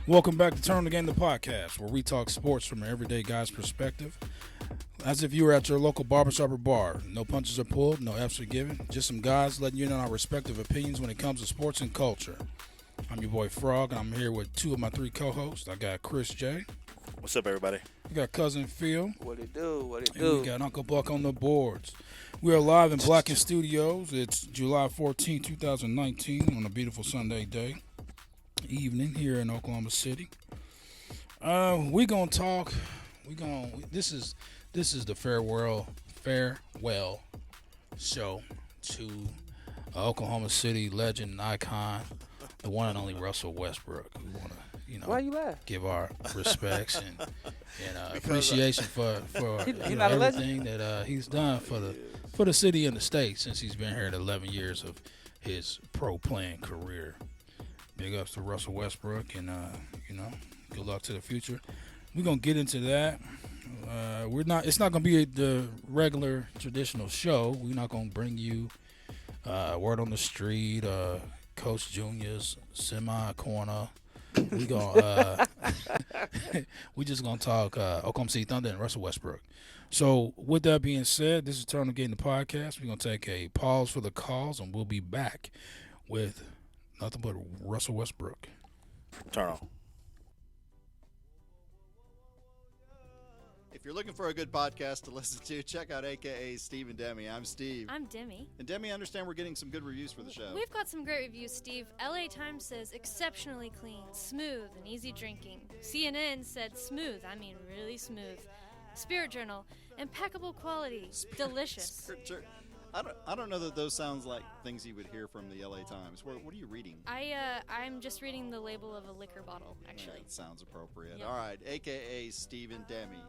Welcome back to Turn the Game, the podcast, where we talk sports from an everyday guy's perspective. As if you were at your local barbershop or bar. No punches are pulled, no F's are given. Just some guys letting you know our respective opinions when it comes to sports and culture. I'm your boy Frogg, and I'm here with two of my three co-hosts. I got Chris J. What's up, everybody? We got Cousin Phil. What it do? And we got Uncle Buck on the boards. We are live in Blacken Studios. It's July 14, 2019 on a beautiful Sunday day. Evening here in Oklahoma City. We gonna talk. This is the farewell show to Oklahoma City legend and icon, the one and only Russell Westbrook. We wanna, why you laugh? give our respects and appreciation for not a everything that he's done for the city and the state since he's been here at 11 years of his pro playing career. Big ups to Russell Westbrook, and good luck to the future. We're gonna get into that. It's not gonna be the regular traditional show. We're not gonna bring you word on the street, Coach Junior's semi corner. We just gonna talk Oklahoma City Thunder and Russell Westbrook. So with that being said, this is Turn the Game, the podcast. We're gonna take a pause for the calls, and we'll be back with nothing but Russell Westbrook. Turn on. If you're looking for a good podcast to listen to, check out AKA Steve and Demi. I'm Steve. I'm Demi. And Demi, I understand we're getting some good reviews for the show. We've got some great reviews, Steve. LA Times says exceptionally clean, smooth, and easy drinking. CNN said smooth, really smooth. Spirit Journal, impeccable quality, delicious. I don't know that those sounds like things you would hear from the LA Times. What are you reading? I'm just reading the label of a liquor bottle, actually. Yeah, it sounds appropriate. Yep. All right, AKA Steve and Demi.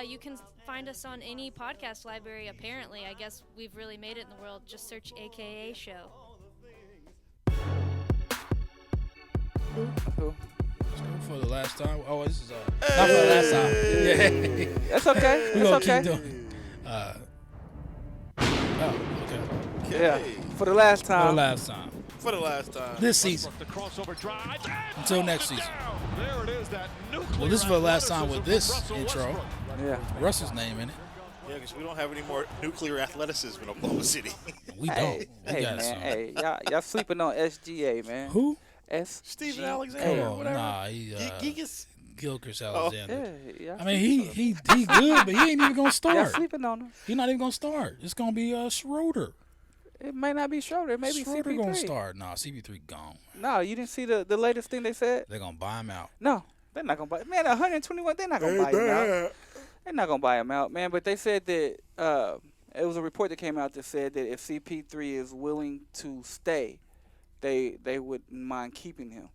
You can find us on any podcast library, apparently. I guess we've really made it in the world. Just search AKA Show. Cool. For the last time. Oh, this is not for the last time. Yeah. That's okay. We're gonna That's keep okay. doing. Okay. Yeah. For the last For the time. last time. For the last time. This season. Until next season. Well, this is for the last time with this intro. Yeah. Russell's name in it. Yeah, because we don't have any more nuclear athleticism in Oklahoma City. We don't. Hey, We hey got man. some. Hey, y'all sleeping on SGA, man. Who? Steven Alexander. Oh, whatever. nah. He, Gigas. Gilchrist Yeah. Alexander. Y'all I mean, he good, but he ain't even gonna Y'all start. sleeping on him. He's not even gonna start. It's gonna be Schroeder. It may not be Schroeder. It may be Schroeder CP3. gonna start. Nah, CP3 gone. No, you didn't see the latest thing they said? They're gonna buy him out. No, they're not going to buy. Man, 121, they're not going to buy him out. They're not going to buy him out, man. But they said that it was a report that came out that said that if CP3 is willing to stay, they wouldn't mind keeping him.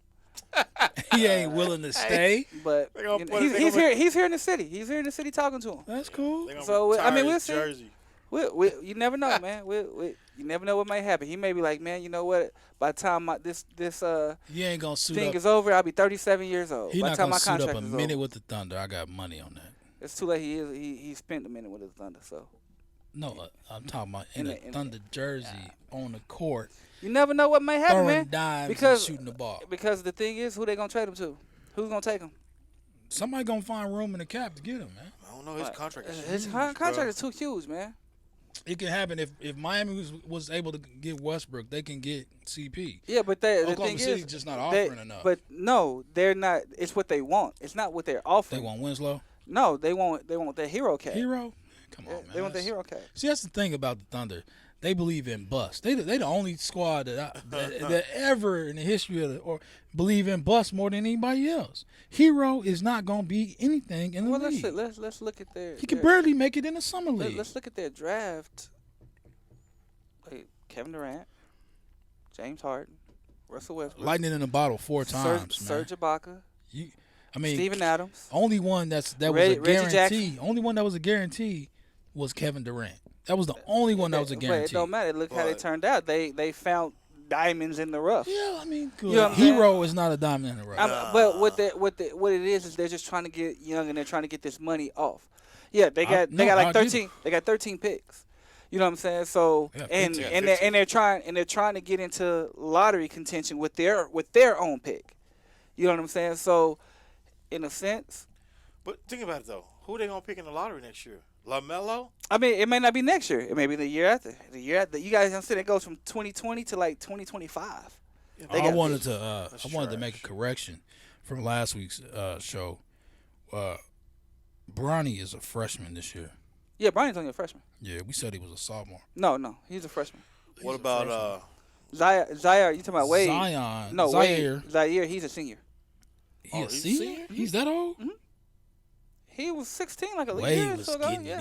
He ain't willing to stay. But he's here. He's here in the city. He's here in the city talking to him. That's cool. So I mean, we'll see. Jersey. You never know, man. You never know what might happen. He may be like, man, you know what? By the time this You ain't gonna suit thing up. is over, I'll be 37 years old. He's By not the time gonna my suit up contract a is minute over. with the Thunder. I got money on that. It's too late. He spent a minute with the Thunder. So No, I'm talking about in a In the- Thunder jersey on the court, you never know what might happen, throwing man. dimes Because and shooting the ball. Because the thing is, who they gonna trade him to? Who's gonna take him? Somebody gonna find room in the cap to get him, man. I don't know. His contract is His huge, contract bro. is too huge, man. It can happen if Miami was able to get Westbrook, they can get CP. Yeah, but the Oklahoma thing City's is, just not they- offering enough. But no, they're not. It's what they want. It's not what they're They offering. want Winslow. No, they want their hero cat. Hero? Come on, Yeah, man. they want their That's- hero cat. See, that's the thing about the Thunder. They believe in bust. They the only squad that ever in the history of or believe in bust more than anybody else. Hero is not going to be anything in the Well, league. let's look at their. He can their- barely make it in the summer league. Let's look at their draft. Wait, Kevin Durant, James Harden, Russell Westbrook, Lightning in a bottle four times, man. Serge Ibaka, I mean, Steven Adams. only one that was a Reggie guarantee. Jackson. Only one that was a guarantee was Kevin Durant. That was the only one that was a But it guarantee. don't matter. Look how they But- turned out. They found diamonds in the rough. Yeah, I mean, good. You know what I'm saying? Hero is not a diamond in the rough. But what it is they're just trying to get young and they're trying to get this money off. Yeah, they got I'll like give 13. They got 13 picks. You know what I'm saying? So Yeah, and 15. they're trying to get into lottery contention with their own pick. You know what I'm saying? So, in a sense, But think about it though. Who they gonna pick in the lottery next year? LaMelo? I mean, it may not be next year. It may be the year after. The year after. You guys understand it goes from 2020 to like 2025. They I got wanted big. to make a correction from last week's show. Bronny is a freshman this year. Yeah, Brian's only a freshman. Yeah, we said he was a sophomore. No, he's a freshman. What about Zaire, you talking about Wade? Zion. No, Zaire. Wade. Zaire, he's a senior. He a he's a senior? senior? He's that old? He was 16 like a year Wade or was so ago. getting Yeah,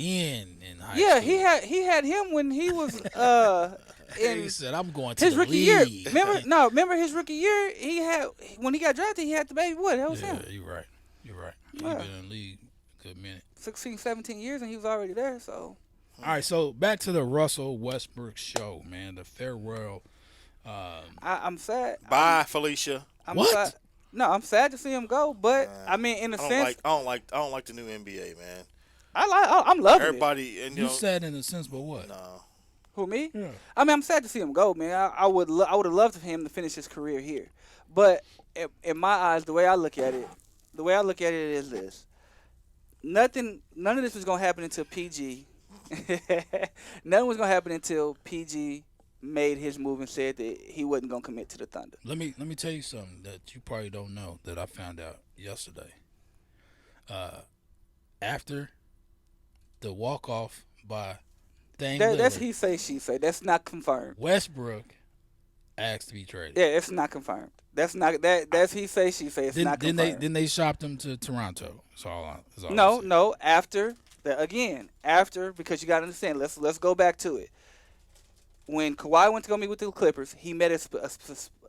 in high yeah, school. he had him when he was in He said, "I'm going to his the rookie league." year. Remember his rookie year? He had when he got drafted, he had the baby boy. That was Yeah, him. you're right. You're right. He's Yeah. been in the league a good minute. 16, 17 years, and he was already there. So All right, so back to the Russell Westbrook show, man. The farewell. I'm sad. bye Felicia? I'm What? Sad. No, I'm sad to see him go, but I mean, in a sense, I don't like the new NBA, man. I'm loving it. Everybody and You said in a sense, but what? no. Who, me? Yeah. I mean, I'm sad to see him go, man. I would have loved for him to finish his career here, but in my eyes, the way I look at it is this: none of this was gonna happen until PG. Nothing was gonna happen until PG made his move and said that he wasn't gonna commit to the Thunder. Let me tell you something that you probably don't know that I found out yesterday. After the walk off by Dame That's Lillard, he say, she say. That's not confirmed. Westbrook asked to be traded. Yeah, it's not confirmed. That's not that's he say, she say. It's not confirmed. Then they shopped him to Toronto. That's all I'm No, saying. no. After because you got to understand. Let's go back to it. When Kawhi went to go meet with the Clippers, he met at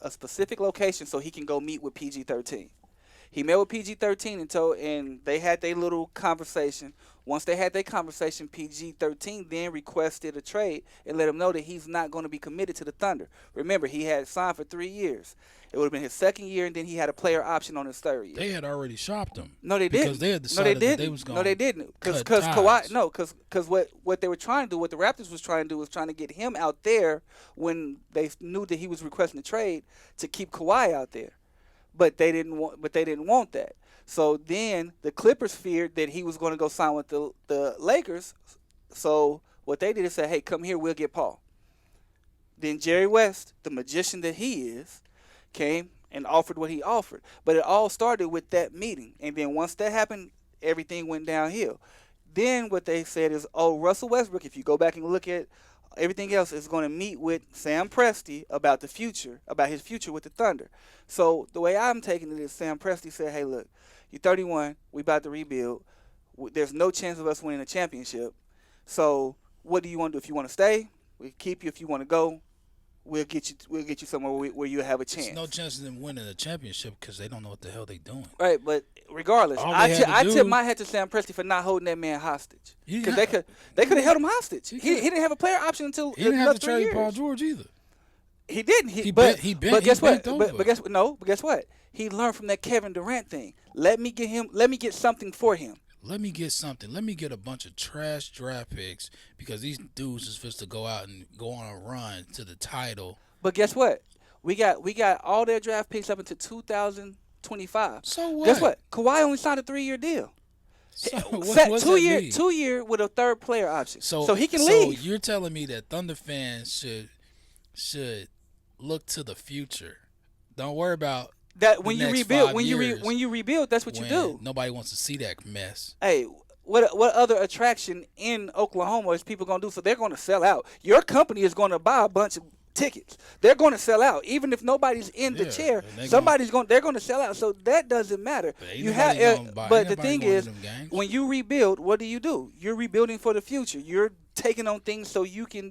a specific location so he can go meet with PG-13. He met with PG-13 and they had their little conversation. Once they had their conversation, PG-13 then requested a trade and let him know that he's not going to be committed to the Thunder. Remember, he had signed for 3 years. It would have been his second year, and then he had a player option on his third year. They had already shopped him. No, they didn't. Because they had decided that they was going. No, they didn't. Because cut Kawhi. ties. No, because what they were trying to do, what the Raptors was trying to do, was trying to get him out there when they knew that he was requesting a trade to keep Kawhi out there. But they didn't want that. So then the Clippers feared that he was going to go sign with the Lakers. So what they did is say, "Hey, come here, we'll get Paul." Then Jerry West, the magician that he is, came and offered what he offered. But it all started with that meeting. And then once that happened, everything went downhill. Then what they said is, Russell Westbrook, if you go back and look at everything else, is going to meet with Sam Presti about the future, about his future with the Thunder. So the way I'm taking it is Sam Presti said, "Hey, look, you're 31. We about to rebuild. There's no chance of us winning a championship. So what do you want to do? If you want to stay, we'll keep you. If you want to go, we'll get you somewhere where you have a chance." There's no chance of them winning a championship because they don't know what the hell they doing. Right, but regardless, All I they had to tip do- my hat to Sam Presti for not holding that man hostage. He Because didn't they could have held him hostage. He He could. didn't have a player option until He didn't have another to 3 trade years. Paul George either. He didn't. He But bent guess what? over. But guess what? He learned from that Kevin Durant thing. Let me get something for him. Let me get something. Let me get a bunch of trash draft picks because these dudes is supposed to go out and go on a run to the title. But guess what? We got all their draft picks up until 2025. So what? Guess what? Kawhi only signed a 3-year deal. So what's Set that 2 year mean? 2 year with a third player option. So he can So leave. you're telling me that Thunder fans should look to the future. Don't worry about That when you next rebuild, 5 when years you rebuild, that's what you when do. nobody wants to see that mess. Hey, what other attraction in Oklahoma is people gonna do? So they're gonna sell out. Your company is gonna buy a bunch of tickets. They're gonna sell out, even if nobody's in the Yeah, chair. and They're gonna sell out. So that doesn't matter. But ain't You nobody have, gonna buy- but ain't the nobody thing going to is, them games. when you rebuild, what do? You're rebuilding for the future. You're taking on things so you can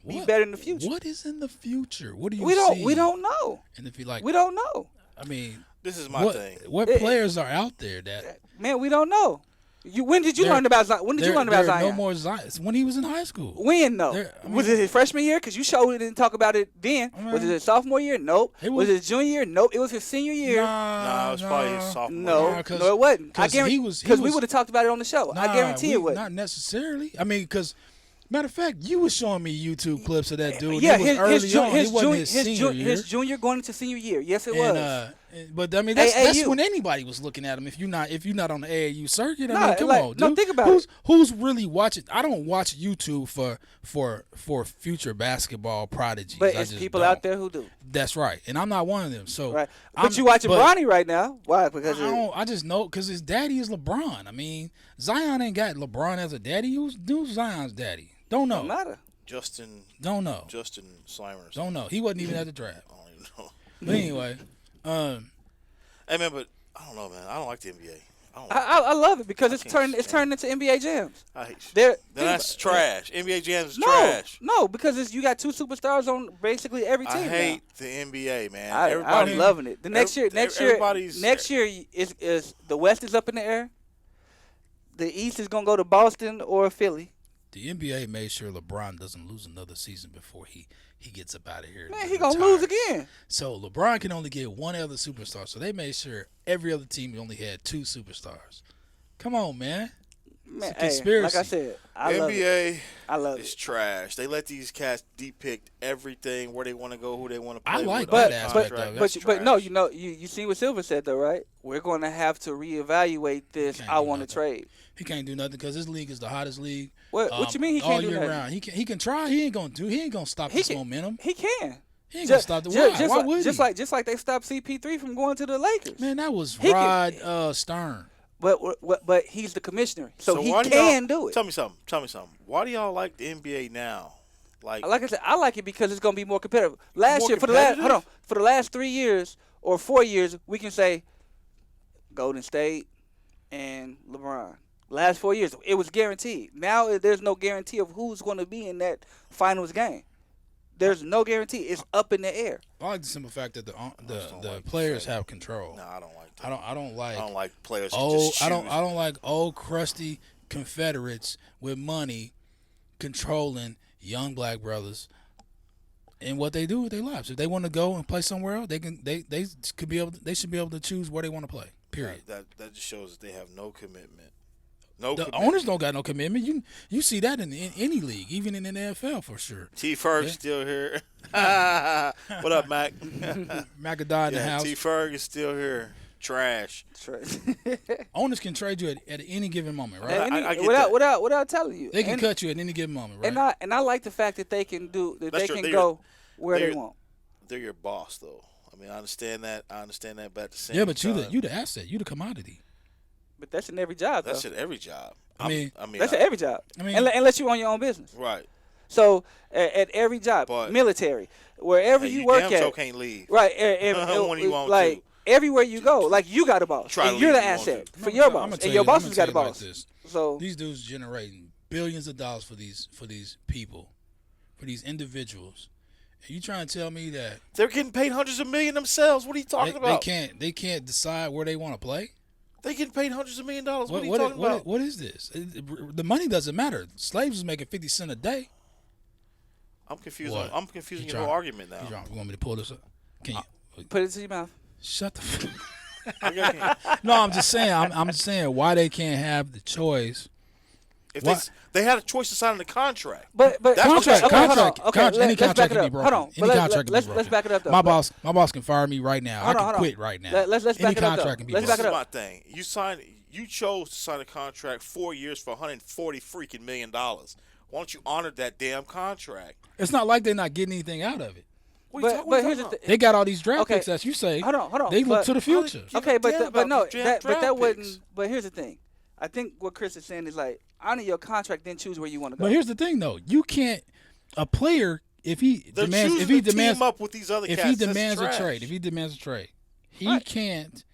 be What- better in the future. What is in the future? What do you We see? don't know. And if you like, We don't know. I mean, This is my what thing. what players are out there that Man, we don't know. When did you There- learn about Zion? When did you learn about there are Zion? no more Zion. When he was in high school. When though? I Was mean- it his freshman year? Because you showed it and talk about it then. I mean- Was it his sophomore year? Nope. It was was- it his junior year? Nope. It was his senior year. Nah, it was probably his sophomore No, year. no, it wasn't. I 'cause guarantee he was- because we would have talked about it on the show. I Nah, guarantee it wasn't. Not necessarily. I mean, because matter of fact, you was showing me YouTube clips of that dude. Yeah, it was early on. It wasn't junior, his senior year. his junior going into senior year. Yes, it And was. But I mean, that's AAU. when anybody was looking at him. If you're not on the AAU circuit, I No, mean, come like, on, dude. no, think about Who's really watching? I don't watch YouTube for future basketball prodigies. But I it's just people don't. out there who do. That's right, and I'm not one of them. So, Right. But you watching Bronny right now? Why? Because I just know because his daddy is LeBron. I mean, Zion ain't got LeBron as a daddy. Who's Zion's daddy? Don't know. don't matter. Justin Slimer. Or Don't know. He wasn't even at the draft. I don't even know. But anyway, Hey man, but I don't know, man. I don't like the NBA. I love it because it's can't turned into NBA jams. I hate They're- that's trash. NBA Jams is No, trash. no, because you got two superstars on basically every team. I hate now. the NBA, man. I'm loving it. The next year, everybody's- next year is the West is up in the air. The East is gonna go to Boston or Philly. the NBA made sure LeBron doesn't lose another season before he gets up out of here. Man, and he gonna retires. lose again. So LeBron can only get one other superstar. So they made sure every other team only had two superstars. Come on, man. Man, It's a conspiracy. like I said, I love it. NBA I love is it. trash. They let these cats depict everything, where they want to go, who they want to play. I like with. that That's aspect trash. of it. That's But no, trash. you see what Silver said though, right? We're going to have to reevaluate this. Can't I do want to nothing. trade. He can't do nothing because this league is the hottest league. What you mean he all can't do year nothing? round. He can try. He ain't gonna stop this momentum. He can. He ain't gonna stop the why would just he? like they stopped CP3 from going to the Lakers. Man, that was He Rod can- Stern. But he's the commissioner, so he why do can y'all- do it. Tell me something. Why do y'all like the NBA now? Like Like I said, I like it because it's gonna be more competitive. Last More year, for the last 3 years or 4 years, we can say Golden State and LeBron. Last 4 years, it was guaranteed. Now there's no guarantee of who's going to be in that finals game. There's no guarantee. It's up in the air. I like the simple fact that the don't like players that. have control. No, I don't like that. I don't like. I don't like players. Who old. just I don't choose. like old crusty Confederates with money controlling young black brothers and what they do with their lives. If they want to go and play somewhere else, they can. They could be able. They should be able to choose where they want to play. Period. That just shows that they have no commitment. No The commitment. owners don't got no commitment. You see that in any league, even in the NFL for sure. T. Ferg still here. What up, Mac? McAdoo in the house. T. Ferg is still here. Trash. Owners can trade you at any given moment, right? I get that. without telling you. They can And- cut you at any given moment, right? And I like the fact that they can do that. That's They true. can They're- go where they they're- want. They're your boss, though. I mean, I understand that. But at the same Yeah, but time, you the asset, you the commodity. But that's in every job. that's though. at every job. I mean, That's at every job. I mean- unless you own your own business. right. So at every job, But- military, wherever Hey, you work damn at, sure can't leave. right? When you want like to. everywhere you go, like you got a boss, Try to and you're leave the if you want asset to. for your I'ma boss, tell and your you- boss I'ma has got a tell you like boss. this. So These dudes generating billions of dollars for these people, for these individuals. And you trying to tell me that They're getting paid hundreds of millions themselves. What are you talking about? they can't decide where they want to play? They getting paid hundreds of millions of dollars. What are you talking about? What is this? The money doesn't matter. Slaves was making 50 cents a day. I'm confused. What? I'm confusing You your whole trying- argument now. You want me to pull this up? Can you put it to your mouth. shut the? I can't- No, I'm just saying. I'm just saying why they can't have the choice. If What? they had a choice to sign the contract. But That's what Contract, okay, hold on. contract, Okay, contract. Any let's back contract it can be up. broken. Hold on. Any But contract can be let's broken. back it up, though. My boss can fire me right now. Hold I on, can hold on. quit right now. Let's Any back it up, contract though. can be Let's This back broken. it is up. my thing. You chose to sign a contract 4 years for $140 freaking million. Why don't you honor that damn contract? It's not like they're not getting anything out of it. What are you But talking here's the about? thing. They got all these draft Okay. picks, as you say. Hold on. They look But- to the future. Give Okay, a damn but no, about the that draft wouldn't. picks. But here's the thing. I think what Chris is saying is like honor your contract, then choose where you want to go. But here's the thing, though. You can't. A player, if he They're demands, choosing if he to demands, team up with these other if cats. he That's demands a trash. trade, if he demands a trade, he Right. can't.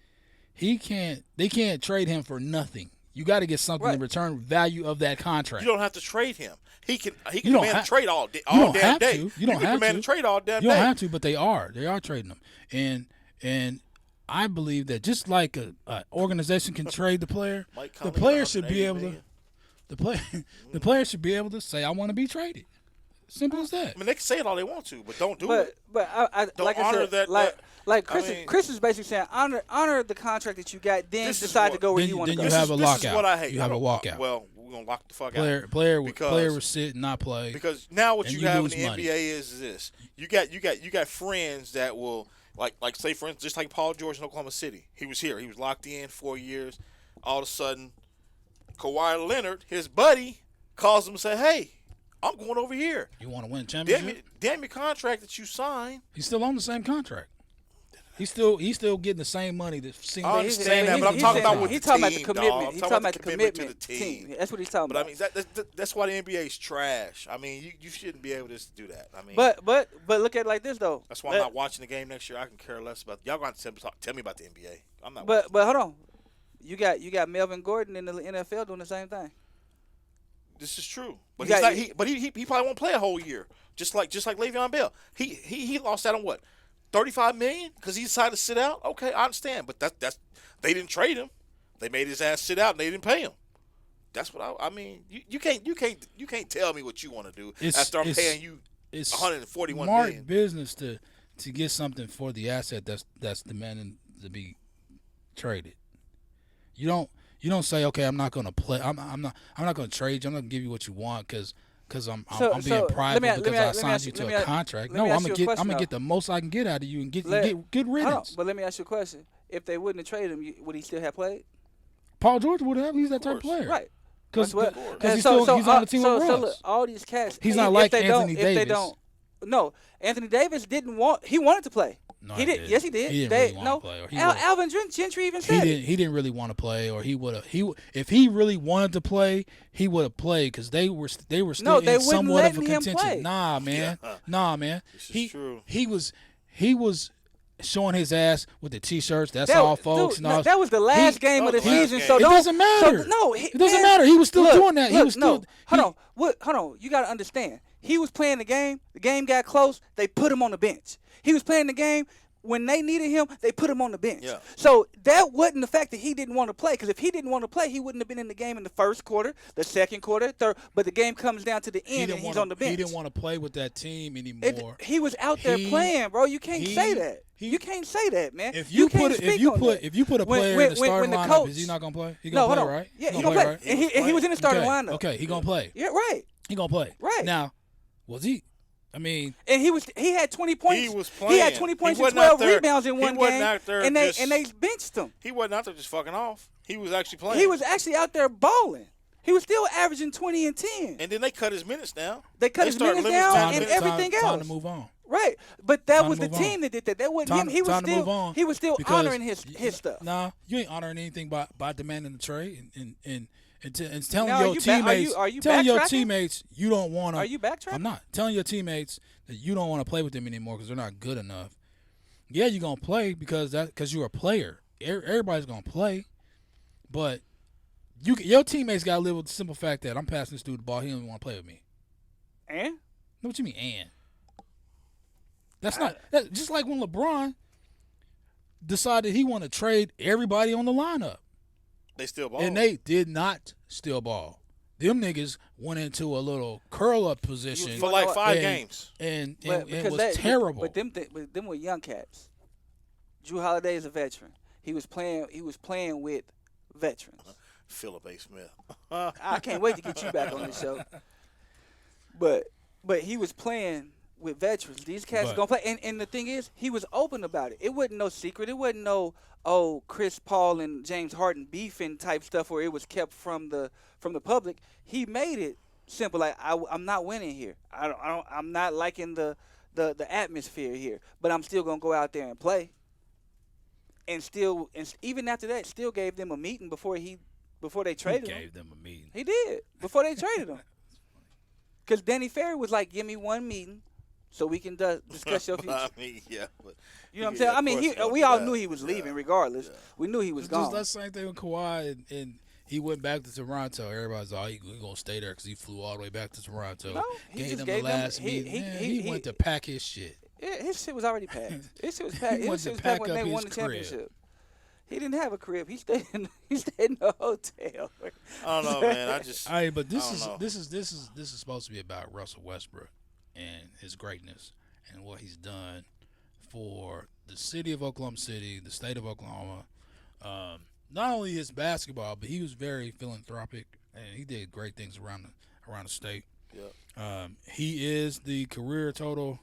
He can't. They can't trade him for nothing. You got to get something in Right. return value of that contract. You don't have to trade him. He can You don't demand ha- a trade all you don't damn have day. to. You don't can have demand to. a trade all damn You day. don't have to, but they are trading them, and I believe that just like a organization can trade the player, Mike the Conley, player should be 180 able to. million. The player should be able to say, "I want to be traded." Simple as that. I mean, they can say it all they want to, but don't do it. But I Don't like I honor said, that- like I Chris, mean- Chris is basically saying honor the contract that you got, then This is decide to what- go where Then- you want to then go. you have a This lockout. is what I hate. You have I a don't- walkout. Well, we're gonna lock the fuck Player out. player will sit and not play. Because now what and you you have in lose the money. NBA is this: you got friends that will Like say for instance, just like Paul George in Oklahoma City, he was here, he was locked in 4 years. All of a sudden, Kawhi Leonard, his buddy, calls him and say, "Hey, I'm going over here. You want to win a championship? Damn your contract that you signed." He's still on the same contract. He's still getting the same money. I understand that, but I'm talking about with he's the talking about team, the commitment. dog. He's I'm talking about the commitment commitment to the team. That's what he's talking But about. I mean, that's why the NBA is trash. I mean, you shouldn't be able to just do that. I mean, But look at it like this though. that's why I'm not watching the game next year. I can care less about y'all. Going to tell me about the NBA. I'm not. But hold on, you got Melvin Gordon in the NFL doing the same thing. This is true, but You he's got- not, he probably won't play a whole year. Just like Le'Veon Bell, he lost out on what, $35 million because he decided to sit out. Okay, I understand, but that's they didn't trade him. They made his ass sit out and they didn't pay him. That's what I mean. You can't tell me what you want to do after I'm paying you It's $141 smart million. business to get something for the asset that's demanding to be traded. You don't say, okay, I'm not going to play. I'm not going to trade you. I'm not going to give you what you want because I'm being prideful because I signed you to a contract. No, I'm gonna get the most I can get out of you and get good riddance. But let me ask you a question: if they wouldn't have traded him, would he still have played? Paul George would have. He's that type of course. player, Right. Because And he's on the team with so Russ. look, all these cats. He's if not like they Anthony don't, If they Davis. don't, no, Anthony Davis didn't want. He wanted to play. No, he did. Yes, he did. He didn't really want to play. Or he would've- Alvin Gentry even said it. He didn't really want to play, or he would have. If he really wanted to play, he would have played because they were still they in wouldn't somewhat of a letting him contention. play. Nah, man. This is true. He was showing his ass with the t-shirts. That's That- all, folks. dude, and all. that was the last game that of the was the last season. game. So It don't, doesn't matter. So, no, It doesn't matter. He was still doing that. He was still. Hold on. You got to understand. He was playing the game. The game got close. They put him on the bench. He was playing the game. When they needed him, they put him on the bench. Yeah. So that wasn't the fact that he didn't want to play. Because if he didn't want to play, he wouldn't have been in the game in the first quarter, the second quarter, third. But the game comes down to the end, and he's on the bench. He didn't want to play with that team anymore. He was out there playing, bro. You can't say that. You can't say that, man. If you put a player in the starting the lineup, coach, is he not gonna play? He no, gonna hold play, on. right? Yeah, he gonna play. right? And he was in the starting lineup. Okay, he gonna play. Yeah, right. He gonna play. Right. Now, was he? I mean, And he had 20 points. He was He had playing. 20 He points and wasn't out 12 there- rebounds in he one wasn't game. out there And just- they benched him. He wasn't out there just fucking off. He was actually playing. He was actually out there balling. He was still averaging 20 and 10. And then they cut his minutes down. They cut his started minutes limiting down his and minutes. everything time else. to move on. Right. But that Time was to the move on. team that did that. That wasn't him. Time He was to move still on. he was still Because honoring his stuff. Nah, you ain't honoring anything by demanding the trade and telling Now, your teammates. are you telling your backtracking? teammates you don't want to. Are you backtracking? I'm not telling your teammates that you don't want to play with them anymore because they're not good enough. Yeah, you're gonna play because you're a player. Everybody's gonna play, but your teammates gotta live with the simple fact that I'm passing this dude the ball. He don't want to play with me. And? Know what you mean? And that's just like when LeBron decided he wanted to trade everybody on the lineup, They still ball. and they did not steal ball. Them niggas went into a little curl up position for like 5 and- games. and But it was terrible. But them were young cats. Drew Holiday is a veteran. He was playing with veterans. Philip A. Smith. I can't wait to get you back on the show. But he was playing with veterans. These cats are gonna play. And the thing is, he was open about it. It wasn't no secret. It wasn't no Chris Paul and James Harden beefing type stuff where it was kept from the public. He made it simple. Like I'm not winning here. I'm not liking the atmosphere here. But I'm still gonna go out there and play. And even after that, still gave them a meeting before they traded him. Gave them a meeting. He did before they traded him. Because Danny Ferry was like, "Give me one meeting, so we can discuss your future." I mean, yeah. But You know what I'm saying? I mean, we all knew he was leaving regardless. Yeah. We knew he was It's gone. just that same thing with Kawhi, and he went back to Toronto. Everybody's like, he going to stay there because he flew all the way back to Toronto. No, he gave just them gave the them- last meeting. he He went to pack his shit. Yeah, his shit was already packed. His shit was packed. He went His to shit was pack packed when up they his won the crib. championship. He didn't have a crib. He stayed in the hotel. I don't know, man. All right, but I don't know. this is supposed to be about Russell Westbrook and his greatness and what he's done for the city of Oklahoma City, the state of Oklahoma. Not only his basketball, but he was very philanthropic and he did great things around the state. Yep. He is the career total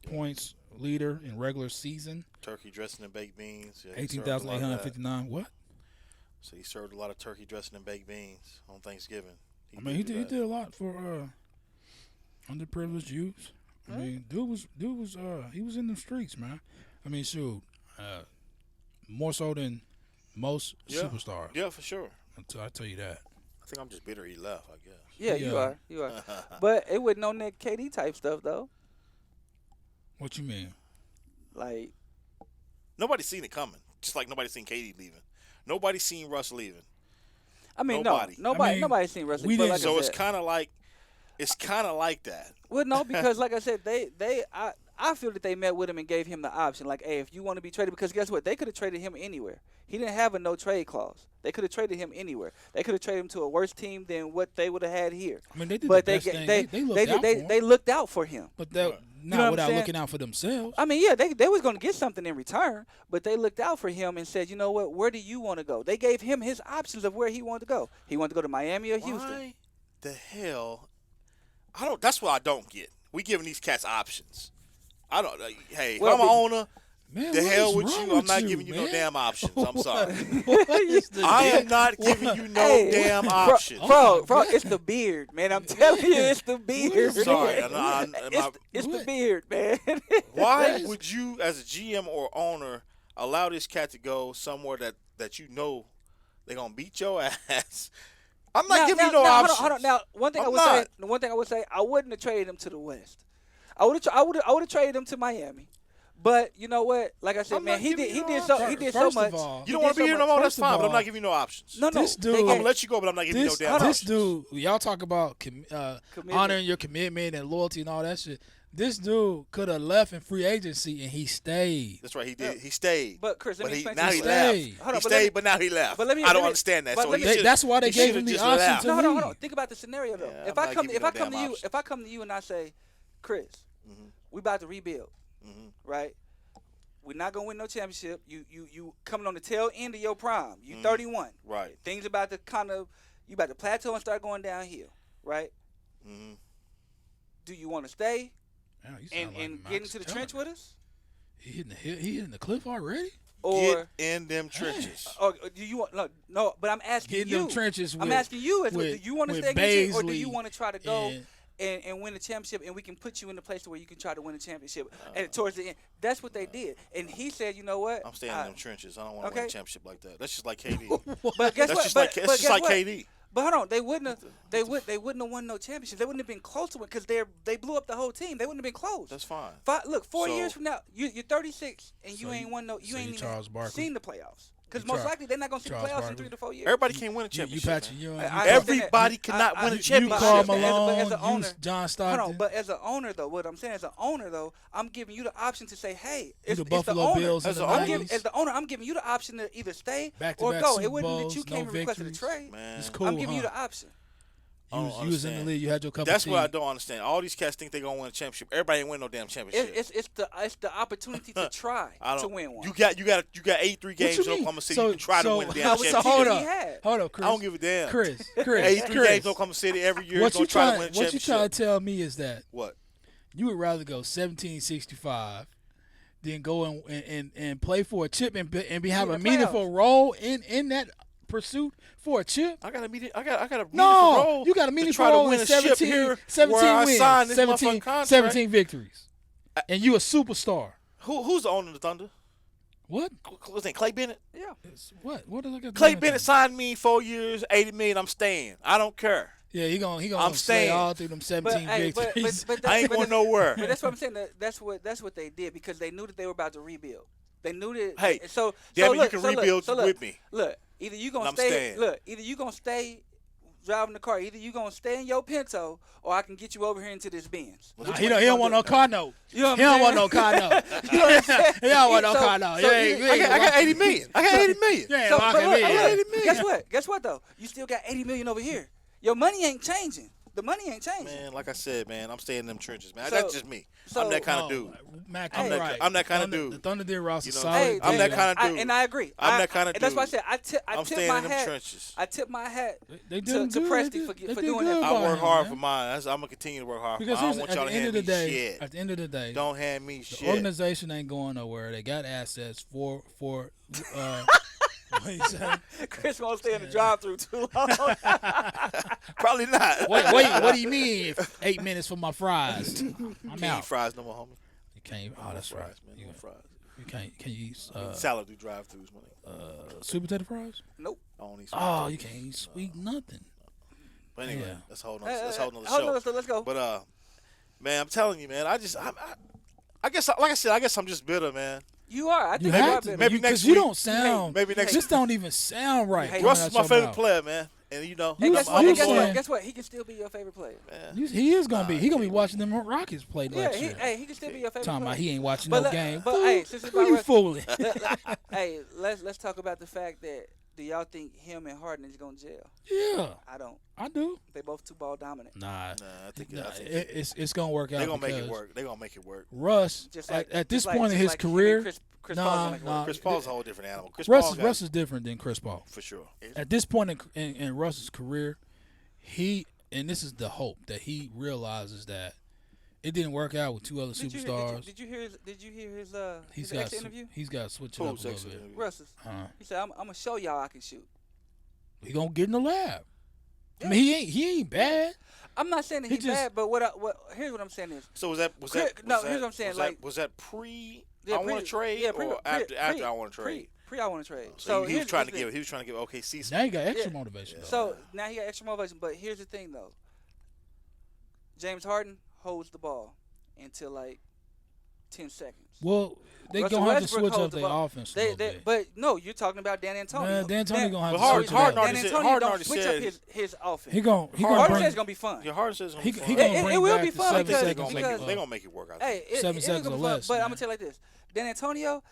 points leader in regular season. Turkey dressing and baked beans. Yeah, he served a lot of that. 18,859. What? So he served a lot of turkey dressing and baked beans on Thanksgiving. He did a lot for underprivileged youths. I mean, dude was he was in the streets, man. I mean, shoot, more so than most superstars. Yeah, for sure. I tell you that. I think I'm just bitter he left, I guess. Yeah, you are. But it wasn't no Nick KD type stuff though. What you mean? Like Nobody seen it coming. Just like nobody seen KD leaving. Nobody seen Russ leaving. I mean, Nobody. Nobody seen Russell. we But didn't- like So I it's said, kind of like that. well, no, because like I said, I feel that they met with him and gave him the option. Like, hey, if you want to be traded, because guess what? They could have traded him anywhere. He didn't have a no trade clause. They could have traded him anywhere. They could have traded him to a worse team than what they would have had here. I mean, they did But the they best thing. they looked out for him. they looked out for him. But that, know not what I'm without saying? looking out for themselves. I mean, yeah, they was going to get something in return, but they looked out for him and said, you know what, where do you want to go? They gave him his options of where he wanted to go. He wanted to go to Miami or Houston. Why the hell? That's what I don't get. We giving these cats options. I don't. Hey, Well, if I'm an owner, Man, the what hell is with wrong you. I'm not you, giving you no man? damn options. I'm sorry. What is the I deal? am not giving you no Hey, damn bro, options. Bro, it's the beard, man. I'm telling you, it's the beard. Sorry, It's the beard, man. Why would you, as a GM or owner, allow this cat to go somewhere that you know they're gonna beat your ass? I'm not giving you no options. Hold on. Now, one thing I'm I would say, I wouldn't have traded him to the West. I would have traded him to Miami. But you know what? Like I said, I'm man, not he giving did you no so options. he did so First of much. all- You don't want to be here no more. That's First of fine, but I'm all, not giving you no options. No, This they dude- I'm gave- gonna let you go, but I'm not giving you no damn This options. dude, y'all talk about honoring your commitment and loyalty and all that shit. This dude could have left in free agency and he stayed. That's right. He did. He stayed. But Chris, let But me he explain now to he you. left. Stayed. He Hold on, but stayed, but now he left. but let me- I don't let me- understand that. but So let he me- should- That's why they he gave should've him the just let option out. to No, hold on. leave. Think about the scenario though. Yeah, if I'm I not come giving if no I come damn to you options. if I come to you and I say, Chris, we about to rebuild, right? We're not gonna win no championship. You coming on the tail end of your prime. You 31. Right. Things about to you about to plateau and start going downhill, right? Do you want to stay Man, you and sound like get Max into the Teller. trench with us, He hitting the cliff already? or Get in them trenches. or do you want no? But I'm asking Getting you. them trenches I'm with, asking you as well. Do with- you want to with stay against it, or do Baisley you want to try to go and- and win a championship, and we can put you in the place where you can try to win a championship? And towards the end, that's what they did. And he said, you know what? I'm staying in them trenches. I don't want to win Okay. a championship like that. That's just like KD. But guess That's what? just But, like but that's just guess like what? KD. But hold on, they wouldn't have won no championship. They wouldn't have been close to it because they blew up the whole team. They wouldn't have been close. That's fine. Look, 4 So- years from now, you're 36 and you So ain't won no. You so ain't you even Charles Barkley? seen the playoffs because You most Charles- likely they're not gonna see the Charles playoffs in Barkley? 3 to 4 years. Everybody can't win a You championship. Patrick man. Ewing. I you- understand Everybody that. cannot win a You championship. Karl as a Malone, owner- you John Hold Stockton. on, but as an owner though, what I'm saying as an owner though, I'm giving you the option to say, hey, it's the the Buffalo owner. Bills in As the an owner- 90s. As the owner, I'm giving you the option to either stay Back-to-back or go. Super It wasn't that Bowls, you came no and requested a victories. trade. Man, It's cool, I'm giving you huh? the option. I don't You was in the understand. league. You had your cup That's of tea. what I don't understand. All these cats think they're gonna win a championship. Everybody ain't win no damn championship. It's the opportunity to try I don't, to win one. You got 83 What games you in mean? Oklahoma City. You can try to win a damn how was championship. the hold season up. he had? Hold up, Chris. I don't give a damn. Chris. 83 Chris. games in Oklahoma City every year. What Gonna you try to trying? win a What you championship. trying to tell me is that What? you would rather go 1765 than go and play for a chip and have In a the meaningful playoffs. role in that pursuit for a chip? I got a meaningful No, role you got a to meaningful try to role win in a ship 17, here 17 where I wins, signed this 17, motherfucking contract. 17 victories, and you a superstar. Who's the owner of the Thunder? What? What's his name? Clay Bennett. Yeah. What? What did I got? Clay Bennett signed me 4 years, $80 million. I'm staying. I don't care. Yeah, he gonna I'm stay staying. all through them 17 victories. I ain't going nowhere. But that's what I'm saying. That's what they did because they knew that they were about to rebuild. They knew that. Hey, so damn it, look, you can so look, rebuild so look, with me. Look, either you gonna I'm stay. staying. Look, either you gonna stay driving the car. Either you gonna stay in your Pinto, or I can get you over here into this Benz. Nah, he don't want no car note. You know what He I'm don't want saying? no car note. You know what I'm saying? He don't want no So- car note. so Yeah, either- you ain't I got $80 million. I got $80 million. You ain't So, rocking but look, me. look, $80 million. guess what? Guess what though? You still got $80 million over here. Your money ain't changing. The money ain't changing. Man, like I said, man, I'm staying in them trenches, man. So- That's just me. I'm that kind of dude. Mac, I'm you're that- right. I'm that kinda Thunder- dude. The Thunder did roster You know, solid. Hey, I'm that kinda I- dude. and I agree. I'm that kinda and that's why I dude. said I tip I'm my staying in them hat. trenches. I tip my hat They to, did to good. Presti They for did doing good that. I by work him, hard man. for mine. I'm gonna continue to work hard. Because I don't here's- want at y'all the to end hand of the me day, shit. at the end of the day, Don't hand me the shit. organization ain't going nowhere. They got assets for what you say? Chris won't stay in the drive-through too long. Probably not. Wait, what do you mean? 8 minutes for my fries. I'm Can't eat out. fries no more, homie. You can't. Oh, that's fries, right. man. You, No fries. you can't. Can you eat Salad do drive-throughs, man. sweet potato fries? Nope. I don't eat Oh, you can't eat sweet nothing. But anyway, Yeah. that's a whole nother, that's a whole nother Hold show. on, so let's go. But man, I'm telling you, man. I guess, like I said, I guess I'm just bitter, man. You are. I You think have you are to. better. Maybe Because next you week. don't sound. Maybe next This don't even sound right. Hey, coming Russ out is my your favorite mouth. player, man. And you know, You And was guess what? saying- Guess what? saying- Guess what? He can still be your favorite player. He is gonna be. He gonna be watching them Rockets play Yeah, next year. he can still be your favorite Talking player. about he ain't watching But no let- game. but, Fool, hey, since it's who about you Russ- fooling? Hey, let's talk about the fact that do y'all think him and Harden is going to jail? Yeah, I don't. I do. They both too ball dominant. Nah, I think it's gonna work out. they're gonna make because it work. They're gonna make it work. Russ, Just like at this just like- point in just his like him and career, Chris nah, Paul's gonna make it nah. work. Chris Paul's a whole different animal. Chris Russ Paul is got Russ is different than Chris Paul. for sure. At this point in Russ's career, and this is the hope that he realizes that it didn't work out with two other Did you hear- superstars. Did you hear his He's his got exit interview? he's got to switch it up a Who's little exit bit. interview? Russ's. He said, "I'm gonna show y'all I can shoot." He gonna get in the lab. Yeah. I mean, he ain't bad. I'm not saying that He he's just- bad, but here's what I'm saying is So was that no, that, here's what I'm saying, Was like- that, was that pre yeah, I want to trade or after I want to trade? Pre I want to trade. So he was here's trying the to thing. give OKC some. Now he got extra Yeah. motivation. though. So now he got extra motivation, but here's the thing though. James Harden holds the ball until like 10 seconds. Well, they Russell gonna have to Westbrook switch up holds the their ball. offense a little bit. But no, you're talking about Dan Antonio. Man, Dan Antonio gonna have But to Harden- switch it Harden up. already Dan said- Antonio Harden don't already switch said- up his offense. He gonna Harden bring. says it's gonna be fun. Your Harden says it's He gonna he be fun. gonna It bring will back be the fun 7 because- seconds. They're because- gonna make it work out. Hey, it 7 is seconds gonna or be fun, less, but man. I'm gonna tell you like this: Dan Antonio,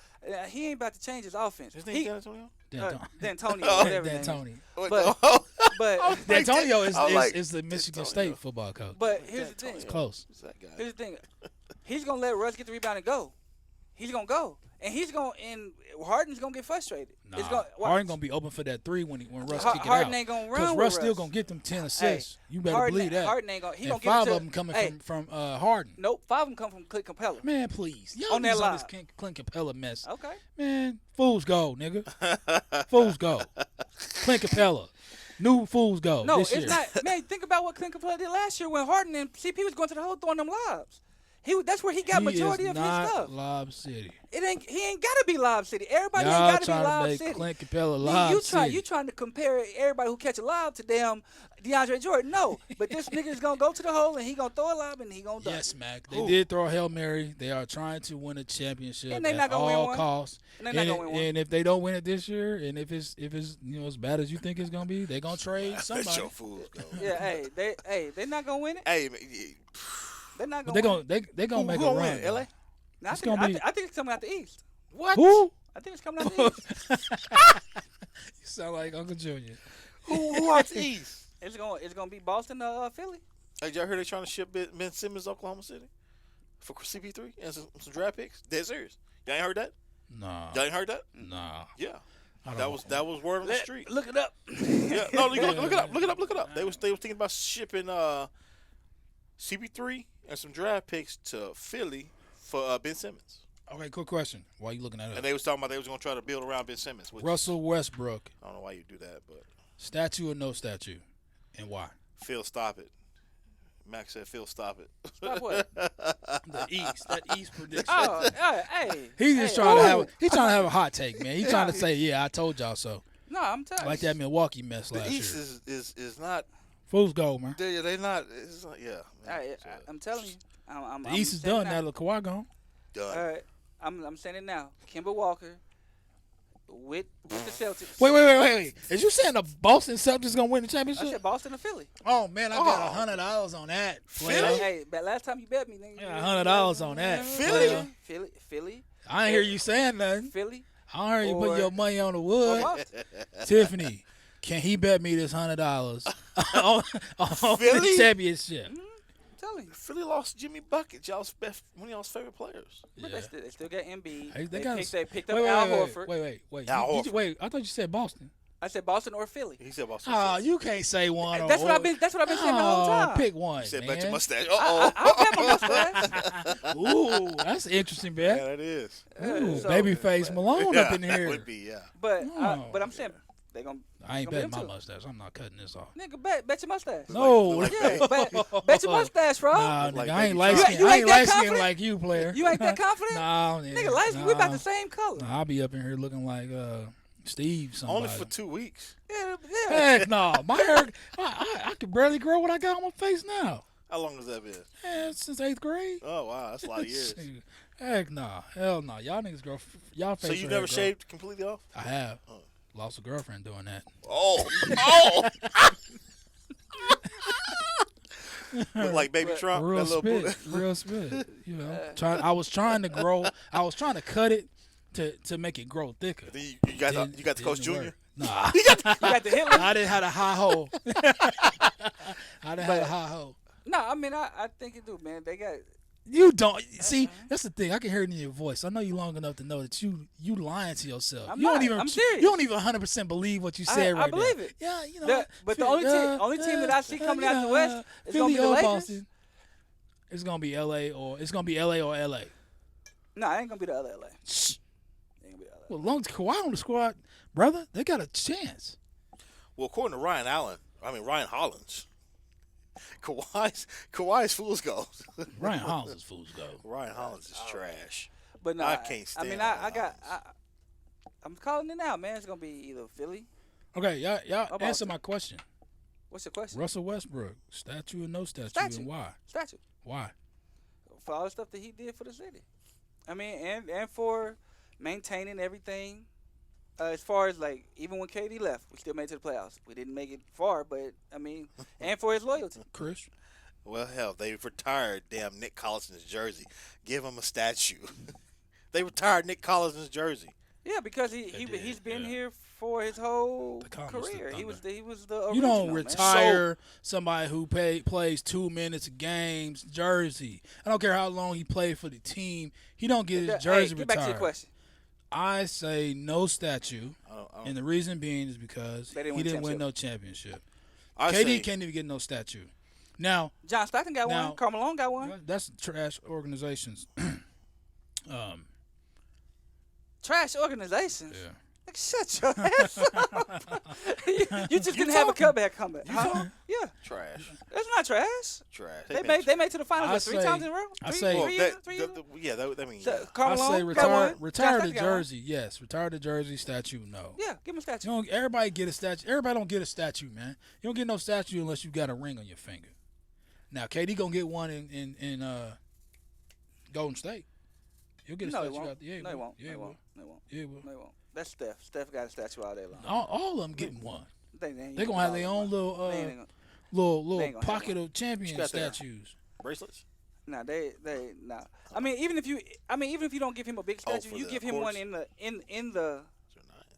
he ain't about to change his offense. His name He- Dan Antonio? D'Antonio, Oh, whatever. his name is. D'Antoni. But Oh, but D'Antonio I'm like, is the Michigan D'Antonio. State football coach. but here's the thing. D'Antonio. Close. Who's that guy? Here's the thing. He's gonna let Russ get the rebound and go. He's gonna go, and Harden's gonna get frustrated. Nah, It's gonna, Harden gonna be open for that 3 when Russ Har- kick it Harden out. ain't gonna Because run Russ with still Russ. gonna get them 10 assists. You better Harden, believe that. Harden ain't gonna. He and gonna 5 give it of to, them coming hey, from Harden. Nope, 5 of them come from Clint Capella. Man, please. Y'all On that niggas on this line. Clint Capella mess. Okay. Man, fools go, nigga. Fools go. Clint Capella. New fools go No, this it's year. not. Man, think about what Clint Capella did last year when Harden and CP was going to the hole throwing them lobs. That's where he got majority is of his not stuff. Lob City. He ain't gotta be Lob City. Everybody Y'all ain't gotta be trying Lob to make City. Clint Capella Man, Lob you City. trying to compare everybody who catch a lob to damn DeAndre Jordan. No, but this nigga is gonna go to the hole and he gonna throw a lob and he gonna dunk. Yes, Mac. They did throw a Hail Mary. They are trying to win a championship And they at not gonna win all one. costs. And they not gonna win one. And if they don't win it this year, and if it's as bad as you think it's gonna be, they're gonna trade Let somebody. your fools go. Yeah, they not gonna win it. Hey, man, They're not But gonna. they gonna make who a gonna run. win? LA? No, it's gonna be- I think it's coming out the East. What? Who? I think it's coming out the East. You sound like Uncle Junior. Who out the East? It's gonna be Boston, Philly. Hey, y'all heard they trying to ship Ben Simmons to Oklahoma City for CP3 and some draft picks? Dead serious. Y'all ain't heard that? Nah. Y'all ain't heard that? Nah. Yeah. I That don't- was word on the street. Look it up. Yeah. No, you look it up. Look it up. They was thinking about shipping CP3 and some draft picks to Philly for Ben Simmons. Okay, quick question. Why you looking that And up? they was talking about they was gonna try to build around Ben Simmons. Which, Russell Westbrook, I don't know why you do that, but statue or no statue, and why? Phil, stop it. Max said, Phil, stop it. Stop what? The East. That East prediction. Oh, hey. He's just hey, trying to oh. have. He's trying to have a hot take, man. He's trying to say, "Yeah, I told y'all so." No, I'm telling Like you. that Milwaukee mess The last East year. is not. Fools go, man. They not. It's not. Yeah. Man, I'm telling you. I'm The East is saying done it now. Look, Kawhi gone. done. All right, I'm saying it now. Kimber Walker with the Celtics. Wait. Is you saying the Boston Celtics gonna win the I championship? said Boston or Philly. Oh man, I got $100 on that. Philly? player. Hey, but last time you bet me, nigga. Yeah, $100 on that. Philly? Philly, I ain't hear you saying nothing. Philly. I heard you Or- put your money on the or wood. Boston. Tiffany, can he bet me this $100 on the Philly? championship. I'm telling you. Philly lost Jimmy Bucket, one of y'all's favorite players. But Yeah. they still got Embiid. Hey, They picked up wait, Al wait, Horford. Wait. Al You- Horford. wait, I thought you said Boston. I said Boston or Philly. He said Boston. Oh, you can't say one. That's what I've been saying the whole time. Pick one. He said, man. bet your mustache. I'll bet my mustache. Ooh, that's interesting, Yeah, man. that is. Ooh, So- babyface Malone Yeah, up in that here. would be, yeah. But Oh. I'm saying they gonna. I ain't Gonna be betting my them two. mustache. I'm not cutting this off. Nigga, bet your mustache. No, Yeah, bet your mustache, bro. Nah, Look nigga, like I ain't Baby light Trump. skinned. You I ain't ain't that light skinned confident? like you, player. You ain't that confident? Nah, Nigga, lights, we about the same color. Nah, I'll be up in here looking like Steve. Somebody. Only for 2 weeks. Yeah. Heck no, my hair. I can barely grow what I got on my face now. How long has that been? Yeah, since 8th grade. Oh, wow. That's a lot of years. Heck no, hell no. Y'all niggas grow. Y'all face. So you never shaved completely off? I have. Oh. Lost a girlfriend doing that. Oh. Look like Baby Trump. Real that little spit, real spit. You know, I was trying to grow. I was trying to cut it to make it grow thicker. Then you got the Coach Didn't Jr.? work. Nah, You got the Hitler? I didn't have a high hole. I didn't have a high hole. No, I mean, I think it do, man. They got. You don't see. That's the thing. I can hear it in your voice. I know you long enough to know that you lying to yourself. I'm you don't not. even. I'm serious. You don't even 100% believe what you said right I believe now. it. Yeah, you know. But the only team that I see coming out the West is Philly gonna be the or Lakers. Boston. It's gonna be LA or LA. No, it ain't gonna be the other LA. Shh. It ain't gonna be the other. Well, as long as Kawhi on the squad, brother, they got a chance. Well, according to Ryan Hollins, Kawhi's fool's gold. Ryan Hollins is fool's gold. Ryan Hollins is trash. But no, I can't stand I mean, Ryan I'm calling it now, man. It's gonna be either Philly. Okay, y'all About answer that? my question. What's your question? Russell Westbrook, statue or no statue, Statue. and why? Statue. Why? For all the stuff that he did for the city. I mean, and for maintaining everything. As far as like, even when KD left, we still made it to the playoffs. We didn't make it far, but I mean, and for his loyalty. Chris? Well, hell, they retired damn Nick Collison's jersey. Give him a statue. They retired Nick Collison's jersey. Yeah, because did, he's been yeah. here for his whole The Commerce, the career. He was Thunder. the original, You don't man. retire somebody who plays 2 minutes of games jersey. I don't care how long he played for the team. He don't get his jersey Get retired. back to your question. I say no statue, I don't- and the reason being is because They didn't he win didn't win championship. no championship. I KD say, can't even get no statue. Now, John Stockton got Now- one. Carmelo got one. that's trash organizations. Trash organizations. Yeah. Like, shut your ass up. you just didn't have a comeback. Huh? Yeah, trash. that's not trash. Trash. They made it to the finals I what, three say- times in a row. I Three, say- Well, three that, years, 3 years. yeah, that means So, yeah. I Carmelo say got retire one. John retire the Stockton got one. jersey. Yes, retire the jersey. Statue, no. Yeah, give him a You statue. don't, everybody get a statue. Everybody don't get a statue, man. You don't get no statue unless you got a ring on your finger. Now, KD gonna get one in Golden State. He'll get a No, he statue won't. out there. No, he won't. Yeah, No, he he will. won't. No, he won't. Yeah, he will. No, he won't. That's Steph. Steph got a statue all day long. All of them getting one. They They're gonna have their own little They ain't gonna- little ain't gonna have pocket one. of champion got there? statues. Bracelets? Nah, they nah. I mean, even if you don't give him a big Oh, statue, for you the give him one courts? in the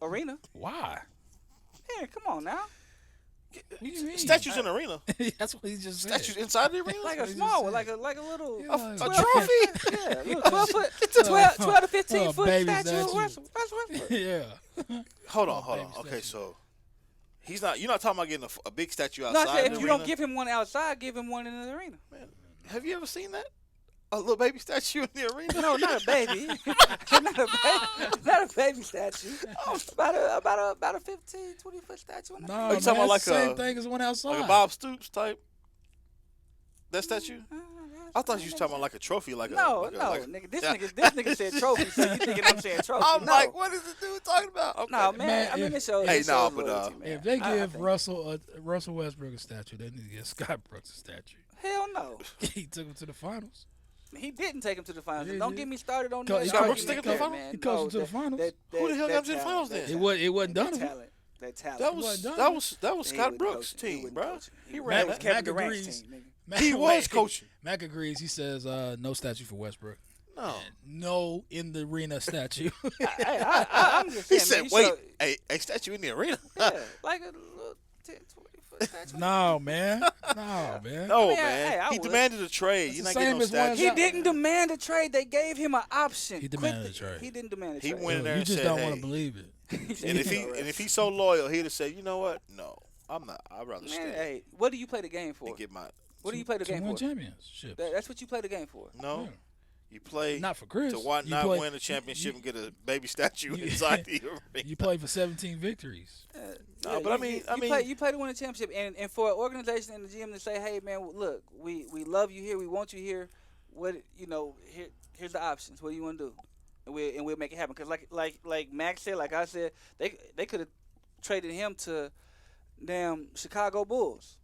arena. Why? Man, come on now. What do you mean? Statues in the arena. That's what he just said. Statues inside the arena? Like a what he small just one, said. like a little Yeah, a 12 trophy? Yeah, a little 12 to 15 foot baby statue of statue. Russell Westbrook. Yeah. Hold on. baby Okay, statue. so you're not talking about getting a big statue No, outside I said the if you arena? don't give him one outside, give him one in the arena. Have you ever seen that? A little baby statue in the arena? No, not a baby. not a baby statue. About a 15, 20 foot statue. In the No, you man, talking about that's like the same a- thing as one outside. Like a Bob Stoops type? That statue? I thought you was talking about like a trophy, like No, a, like a, no, like a- nigga. This nigga said trophy. So you thinking I'm saying trophy? I'm no. like, what is the dude talking about? Okay. No, man. Man, I mean, if- it shows. Hey, it nah, shows but, loyalty, man. If they I give think- Russell Westbrook a statue, they need to give Scott Brooks a statue. hell no, He took him to the finals. he didn't take him to the finals. Yeah, Don't yeah. get me started on Co- that. Scott Brooks argument took him to the there, finals? man. He coached him to the that- finals. Who the hell got him to the talent, finals that then? talent, It wasn't that Donovan. talent. That talent. That He was wasn't that done. was He Scott wasn't Brooks' coaching. He team, wasn't bro. coaching. He That ran was that. Kevin Mac Durant's agrees. team, nigga. He was coaching. Mac agrees. He says no statue for Westbrook. No. No in the arena statue. I'm just He saying, said, man, you wait, should- a statue in the arena? yeah, like a little 10, 20 for a statue? No, man. No, man. No, mean, man. hey, I he would. demanded a trade. It's You're the not getting same no as one statue. He didn't demand a trade. They gave him an option. He demanded a trade. He didn't demand a He trade. went in there You and just said, don't hey. want to believe it. And if he's so loyal, he'd have said, you know what? No, I'm not. I'd rather Man, stay hey, what do you play the game for? and get my. What do you play the To game win for? championships. That's what you play the game for. No, Yeah. you play Not for Chris. to why You not play- win a championship you- and get a baby statue you- inside the arena. You play for 17 victories. No, but I mean, you play to win a championship, and for an organization and the GM to say, "Hey, man, look, we love you here, we want you here. What here's the options. What do you want to do?" And we'll make it happen. Because like Max said, like I said, they could have traded him to damn Chicago Bulls.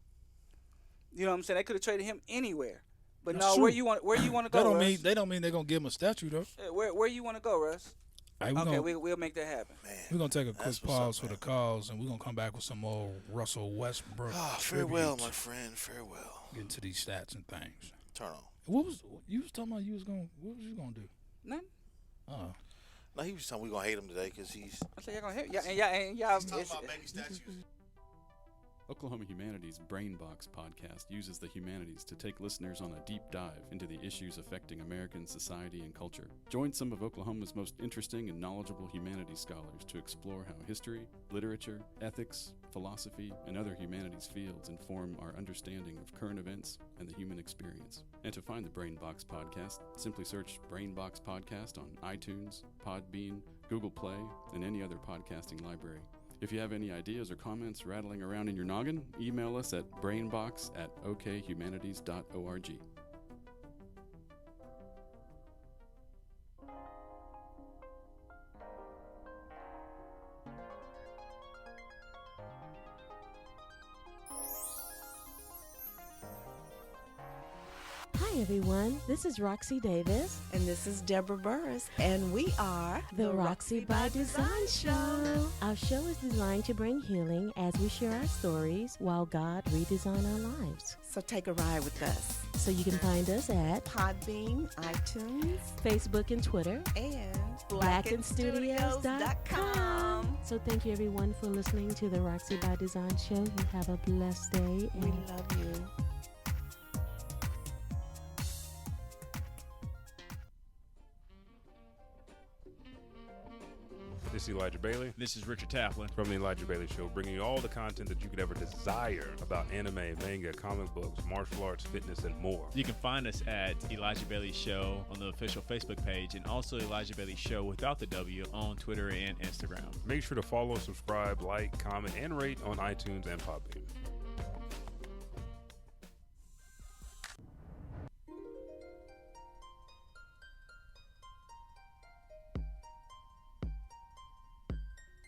You know what I'm saying? They could have traded him anywhere. But That's no, true. where you want to go? Russ? They don't mean they're gonna give him a statue though. Where you want to go, Russ? Hey, Okay, we'll make that happen. we're gonna take a quick That's what's up, pause for man. the calls, and we're gonna come back with some more Russell Westbrook. Farewell, tributes. my friend. Farewell. Get into these stats and things. Turn on. What was you was talking about? What was you gonna do? Nothing. Oh, No, he was telling we gonna hate him today because he's I said y'all gonna hit. Y'all. talking about baby statues. Oklahoma Humanities Brainbox podcast uses the humanities to take listeners on a deep dive into the issues affecting American society and culture. Join some of Oklahoma's most interesting and knowledgeable humanities scholars to explore how history, literature, ethics, philosophy, and other humanities fields inform our understanding of current events and the human experience. And to find the Brainbox podcast, simply search Brainbox Podcast on iTunes, Podbean, Google Play, and any other podcasting library. If you have any ideas or comments rattling around in your noggin, email us at brainbox@okhumanities.org. Hi, everyone. This is Roxy Davis, And this is Deborah Burris, and we are the Roxy by Design Show. Our show is designed to bring healing as we share our stories while God redesign our lives. So take a ride with us. So you can find us at Podbean, iTunes, Facebook and Twitter, and blackandstudios.com. So thank you, everyone, for listening to the Roxy by Design Show. You have a blessed day. We love you. This is Elijah Bailey This is Richard Taplin. from The Elijah Bailey Show, bringing you all the content that you could ever desire about anime, manga, comic books, martial arts, fitness, and more. You can find us at Elijah Bailey Show on the official Facebook page, and also Elijah Bailey Show without the W on Twitter and Instagram. Make sure to follow, subscribe, like, comment, and rate on iTunes and Podbean.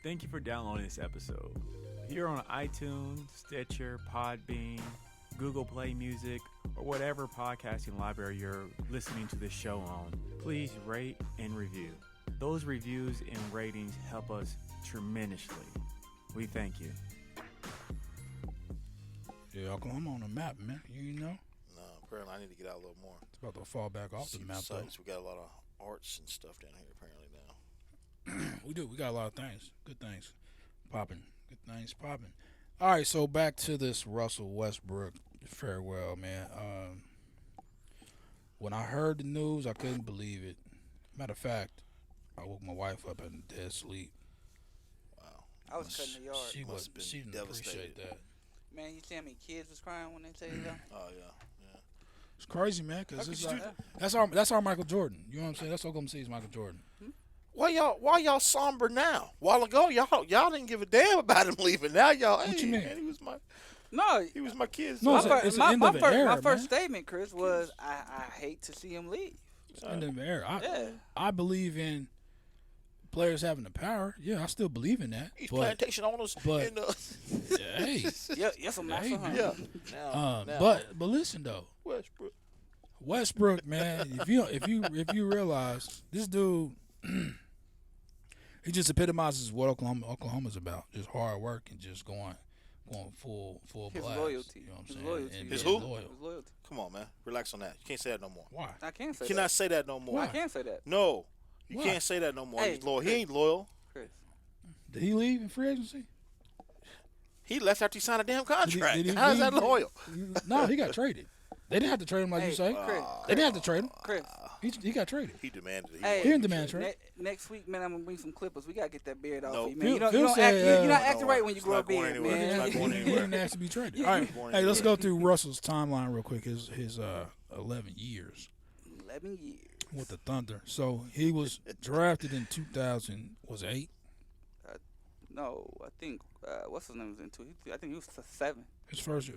Thank you for downloading this episode. Here on iTunes, Stitcher, Podbean, Google Play Music, or whatever podcasting library you're listening to this show on, please rate and review. Those reviews and ratings help us tremendously. We thank you. yeah, Oklahoma on the map, man. You know, No, apparently I need to get out a little more. it's about to fall back off the See map. Though. sights. We got a lot of arts and stuff down here apparently now. We do. We got a lot of things. Good things popping. Good things popping. All right, so back to this Russell Westbrook farewell, man. When I heard the news, I couldn't believe it. Matter of fact, I woke my wife up in dead sleep. Wow. I was cutting the yard. She Must was. have been She didn't appreciate devastated. that. Man, you see how many kids was crying when they tell you that? Oh yeah. It's crazy, man. Cause How it's could you like, do that's our Michael Jordan. You know what I'm saying? That's Oklahoma City's Michael Jordan. Why y'all somber now? While ago y'all didn't give a damn about him leaving. Now y'all, What hey, you mean? man, No, he was my kid's No, son. it's the end of an era, my first man. statement, Chris, was I hate to see him leave. It's the end of an era. Yeah. I believe in players having the power. Yeah, I still believe in that. These But plantation owners but- in the hey, Yes, I'm not Hey, for him. yeah. Now, but listen though. Westbrook. Westbrook, man, if you realize this dude, he just epitomizes what Oklahoma's about. Just hard work and just going full His blast. loyalty. You know what I'm His saying? loyalty. And His being who? loyal. His loyalty. Come on, man. Relax on that. You can't say that no more. Why? I can't say You cannot that. say that no more. I can't say that, No. You Why? can't say that no more. Hey, He's loyal. He ain't loyal. Chris. Did he leave in free agency? He left after he signed a damn contract. Did he How's that leave? loyal? No, he got traded. They didn't have to trade him like you say. Chris, They didn't have to trade him. Chris. He got traded. He demanded it. Hey, He didn't demand trade. Next week, man, I'm gonna bring some clippers. We gotta get that beard off, Nope. you, man. You Phil don't said, act. You're not no, acting right when you it's grow a not going beard, anywhere. man. It's not He going anywhere. didn't ask to be traded. Yeah, All right, he's going hey, let's go anywhere. through Russell's timeline real quick. His 11 years 11 years. with the Thunder. So he was drafted in 2008. No, I think what's his name was in 2. I think he was 7. His first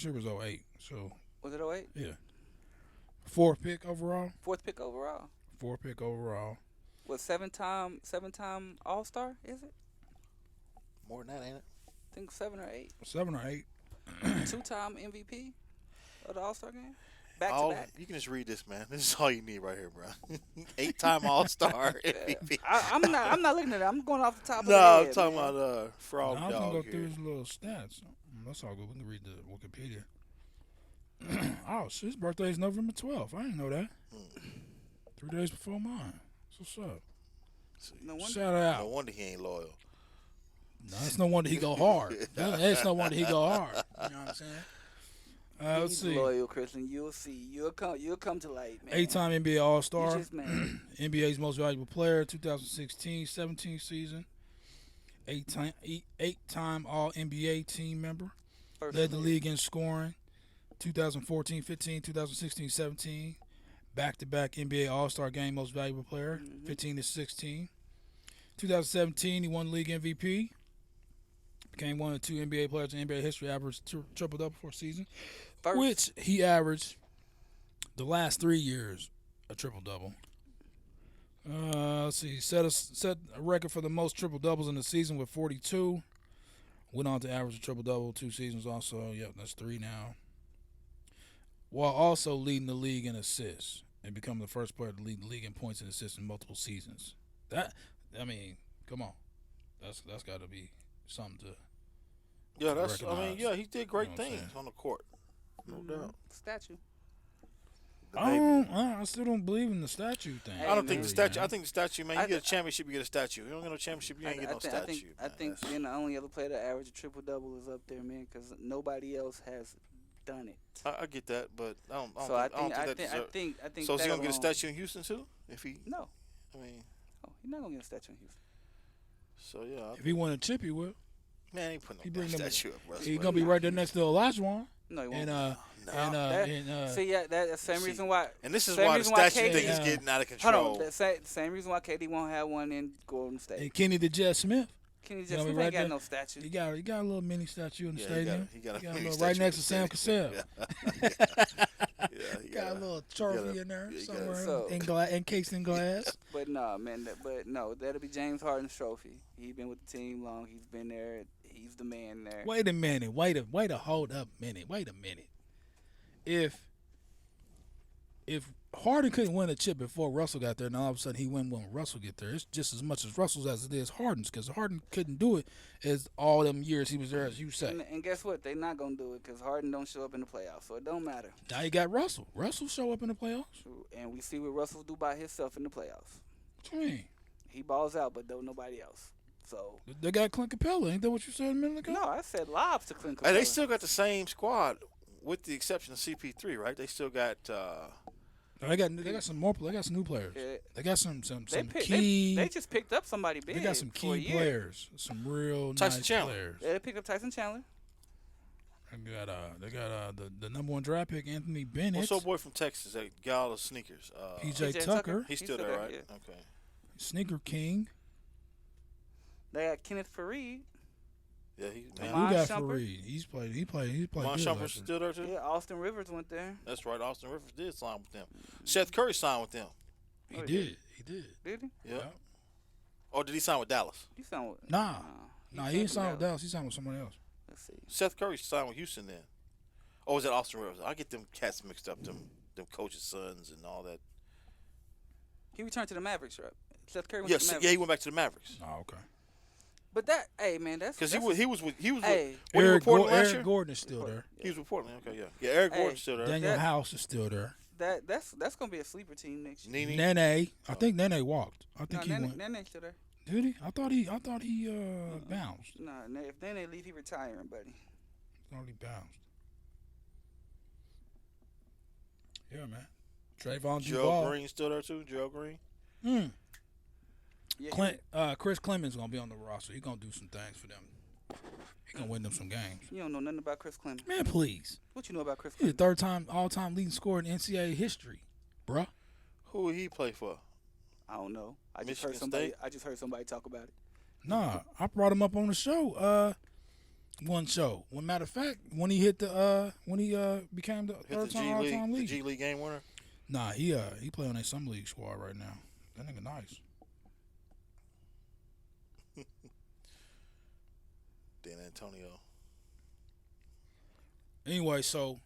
year was 08. So Was it 08? yeah, fourth pick overall. 4th pick overall. Fourth pick overall. Was 7-time All-Star? Is it? More than that, ain't it? I think 7 or 8. 7 or 8. 2-time MVP of the All-Star game. Back All, to back. you can just read this, man. This is all you need right here, bro. 8-time All-Star MVP. I'm not looking at it. I'm going off the top of No, the I'm head. talking man. about Frog I was gonna go Dog through here. his little stats. That's all good. We can read the Wikipedia. Oh, shit, his birthday is November 12th. I didn't know that. 3 days before mine. What's up? No wonder. Shout out. No wonder he ain't loyal. No, it's no wonder he go hard. It's no wonder he go hard. You know what I'm saying? Let's He's see. loyal, Chris, and you'll see. You'll come to light, man. 8-time NBA All-Star. You just mad. NBA's most valuable player, 2016-17 season. 8-time All-NBA team member. First Led the man. league in scoring, 2014-15, 2016-17. Back-to-back NBA All-Star Game most valuable player, 15-16. 2017, he won the league MVP. Became one of the 2 NBA players in NBA history averaged triple-double for a season, First. which he averaged the last 3 years a triple-double. Let's see, set a record for the most triple-doubles in the season with 42. Went on to average a triple-double 2 seasons also. Yep, that's 3 now. While also leading the league in assists and becoming the first player to lead the league in points and assists in multiple seasons. Come on. That's got to be something to Yeah, that's. recognize. He did great You know what I'm things saying? on the court. No doubt. Statue. The I baby. still don't believe in the statue thing. Hey, I don't man. think the statue. I think the statue, man. You I get a th- championship, you get a statue. You don't get no championship, you ain't get no statue. I man. think That's- being the only other player to average a triple double is up there, man, because nobody else has done it. I get that, but I don't So I don't think that deserve. I think. So is he that gonna get a alone- statue in Houston too? If he, No, I mean, he's not gonna get a statue in Houston. so yeah, If he won a chip, he will. man, ain't putting He no bring damn them- statue up, Russell. He's gonna be right there next to Olajuwon. No, he won't. And No. See, yeah, that's the same See, reason why. And this is same why the reason why statue KD thing is Yeah. getting out of Hold control. on, same reason why KD won't have one in Golden State. and Kenny the Jet Smith. Kenny you just know, ain't right got there. no statue. He got a little mini statue in the Yeah, stadium. he got a He got mini little right statue next in to Sam the stadium. Cassell. Yeah, he Got a little trophy in there yeah, he got somewhere, So- encased in glass. But no, man. No, that'll be James Harden's trophy. He's been with the team long. He's been there. He's the man there. Wait a minute. Wait a hold up minute. Wait a minute. If Harden couldn't win a chip before Russell got there, and all of a sudden he win when Russell get there, it's just as much as Russell's as it is Harden's, because Harden couldn't do it as all them years he was there, as you say. And guess what? They're not gonna do it because Harden don't show up in the playoffs, so it don't matter. Now you got Russell. Russell show up in the playoffs. And we see what Russell do by himself in the playoffs. What you mean? He balls out, but don't nobody else. So They got Clint Capella. Ain't that what you said a minute ago? no, I said lobs to Clint Hey, Capella. they still got the same squad, with the exception of CP3, right? They still got. They got some more. They got some new players. Yeah. They got some They key. They just picked up somebody big. They got some for a key year. players. Some real Tyson nice Chandler. players. Yeah, they picked up Tyson Chandler. They got the number 1 draft pick Anthony Bennett. What's old boy from Texas? That guy of sneakers. PJ PJ Tucker, He's still there, right? yeah. Okay. Sneaker King. They got Kenneth Fareed. Yeah, he. Who Man, Mon got Shumpert. Fareed? He played Mon good. Shumpert's last year. still there too. Yeah, Austin Rivers went there. That's right. Austin Rivers did sign with them. Seth Curry signed with them. He Oh, did. He did. Did he? Yeah. Or did he sign with Dallas? He signed with. Nah. he Nah, came he didn't from sign with Dallas. He signed with somebody else. Let's see. Seth Curry signed with Houston then. Or was it Austin Rivers? I get them cats mixed up. Them coaches' sons and all that. He returned to the Mavericks, right? Seth Curry went Yes, to the Mavericks. yeah, he went back to the Mavericks. Oh, okay. But that, hey man, that's Because that's- he was with Hey, when he Eric, reported last year. Eric Gordon is still there. He was reporting. Okay, yeah, Eric Hey, Gordon's still there. Daniel That- House is still there. that's gonna be a sleeper team next year. Nene. Nene. I think Nene walked. I think No, he went. Nene's still there. Did he? I thought he bounced. Nah, if then they leave, he retiring, buddy. I thought he bounced. Yeah, man. Trayvon Joe Duval. Green still there too. Joe Green. Yeah, Chris Clemens gonna be on the roster. He gonna do some things for them. He gonna win them some games. you don't know nothing about Chris Clemens. Man, please. What you know about Chris He's the Clemens? third all-time leading scorer in NCAA history, bruh. Who would he play for? I don't know. I just Michigan heard somebody. State? I just heard somebody talk about it. Nah, I brought him up on the show. One show. Well, matter of fact, when he hit the when he became the Hit the third G time League, all-time the league. G League game winner. Nah, he play on a summer league squad right now. That nigga nice. Dan Antonio. Anyway, so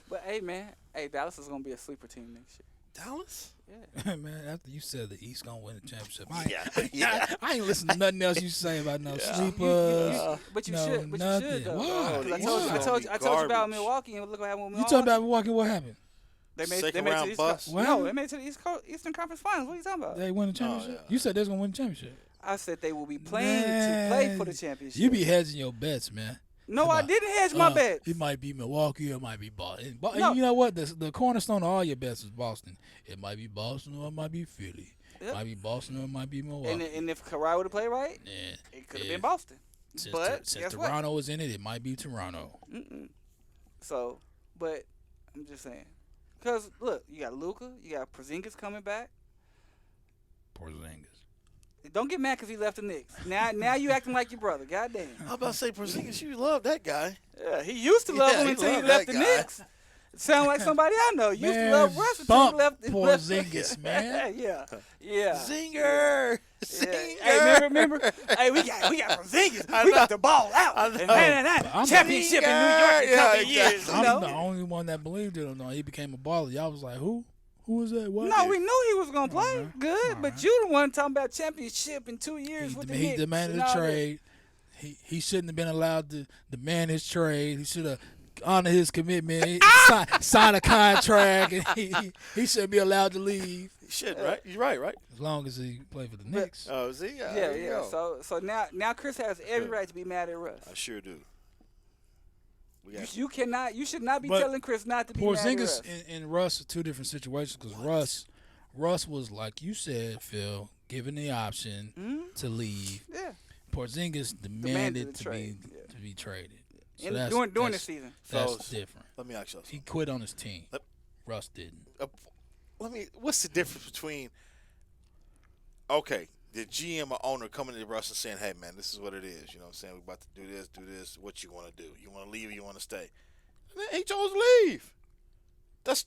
But hey, man, Dallas is gonna be a sleeper team next year. Dallas? Yeah. man, after you said the East gonna win the championship, I Yeah. ain't listening to nothing else you say about no sleepers. But you no, should. But nothing. you should though. Why? 'Cause Why? I told you about Garbage. Milwaukee, and look what happened with You Milwaukee. talking about Milwaukee? What happened? They made Second to round the East bust? What No, happened? they made it to the Eastern Conference Finals. What are you talking about? They win the championship. yeah. You said they was gonna win the championship. I said they will be playing to play for the Man, championship. You be hedging your bets, man. No, I didn't hedge my bets. It might be Milwaukee or it might be Boston. No. You know what? The cornerstone of all your bets is Boston. It might be Boston or it might be Philly. Yep. It might be Boston or it might be Milwaukee. And if Kawhi would have played right, Yeah. it could have Yeah. been Boston. Since, But since guess what? Toronto is in it, it might be Toronto. So, but I'm just saying, because look, you got Luka, you got Porzingis coming back. Porzingis. Don't get mad because he left the Knicks. Now you acting like your brother. Goddamn. I'm about to say Porzingis. You love that guy. Yeah, he used to love Yeah, him he until he loved left that the guy. Knicks. Sound like somebody I know. Used Man, to love Russ until bump he left. Porzingis, man. yeah. Zinger. Yeah. Zinger. Hey, remember? Hey, we got Porzingis. We got the ball out. I know. And man, I'm championship in New Zinger. York in a couple of Yeah, years. exactly. You I'm know? the only one that believed it. No, he became a baller. Y'all was like, who? Who was that? What? No, we knew he was gonna play Alright. good, but Alright. you the one talking about championship in 2 years with the he Knicks. demanded and a all that. trade. He shouldn't have been allowed to demand his trade. He should have honored his commitment. He sign a contract, and he shouldn't be allowed to leave You should, right? You're right? as long as he played for the Knicks. Oh, is he? Yeah, There you yeah. go. So now Chris has every right to be mad at Russ. I sure do. We got You should not be But telling Chris not to be mad at Porzingis Russ. and Russ are two different situations because Russ was, like you said, Phil, given the option to leave. Yeah. Porzingis Demanded demanded a trade, to be traded. So And that's- during the that's- season. That's Fellas, different. let me ask you He something. quit on his team. Let- Russ didn't. What's the difference between? Okay, the GM or owner coming to Russ and saying, "Hey, man, this is what it is. You know what I'm saying? We're about to do this. What you want to do? You want to leave or you want to stay?" And then he chose to leave. That's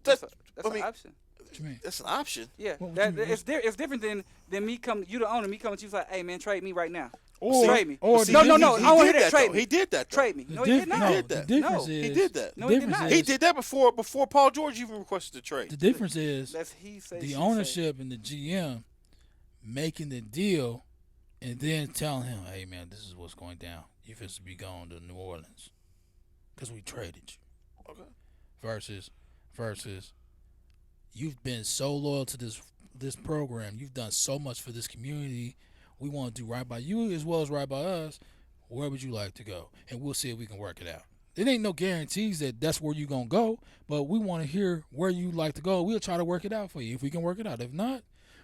That's I an mean, option. What you mean? that's an option. Yeah, What that, you mean? it's different than me coming. You the owner. Me coming to you like, hey man, trade me right now. Or- trade me. or no, the- no, no. He I want to did hear that. though. Trade me. He did that. Though. Trade me. No, he did not. He did that. The difference No, is he did that. No, the he did difference not. is- He did that before Paul George even requested the trade. The difference is That's he say. the she ownership and the GM making the deal and then telling him, "Hey man, this is what's going down. You supposed to be going to New Orleans because we traded you." Okay. Versus, you've been so loyal to this program. You've done so much for this community. We want to do right by you as well as right by us. Where would you like to go? And we'll see if we can work it out. There ain't no guarantees that that's where you're going to go, but we want to hear where you'd like to go. We'll try to work it out for you if we can work it out. If not,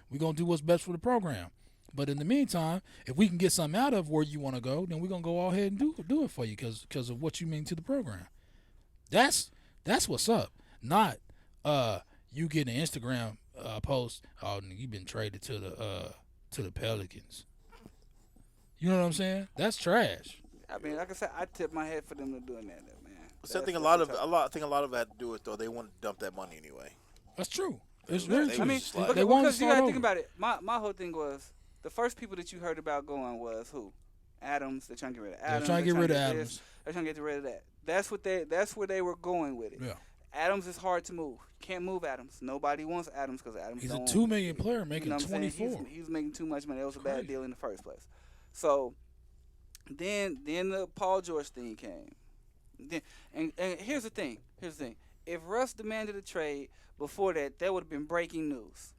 we're going to do what's best for the program. But in the meantime, if we can get something out of where you want to go, then we're going to go all ahead and do it for you because of what you mean to the program. That's what's up. Not you getting an Instagram post, "Oh, you've been traded to the Pelicans." You know what I'm saying? That's trash. I mean, like I said, I tip my head for them to doing that, man. So I think a lot of it had to do with though they want to dump that money anyway. That's true. It's They very was true. I mean, just like- they okay, want to because you start gotta over. think about it. My whole thing was the first people that you heard about going was who? Adams. They're trying to get rid of They're Adams. trying to get rid of this. Adams. They're trying to get rid of that. That's where they were going with it. Yeah. Adams is hard to move. Can't move Adams. Nobody wants Adams because Adams. He's a don't $2 million player you making know what I'm saying? 24. He's making too much money. It was a bad Crazy. deal in the first place. So then the Paul George thing came. And here's the thing. If Russ demanded a trade before that, that would have been breaking news.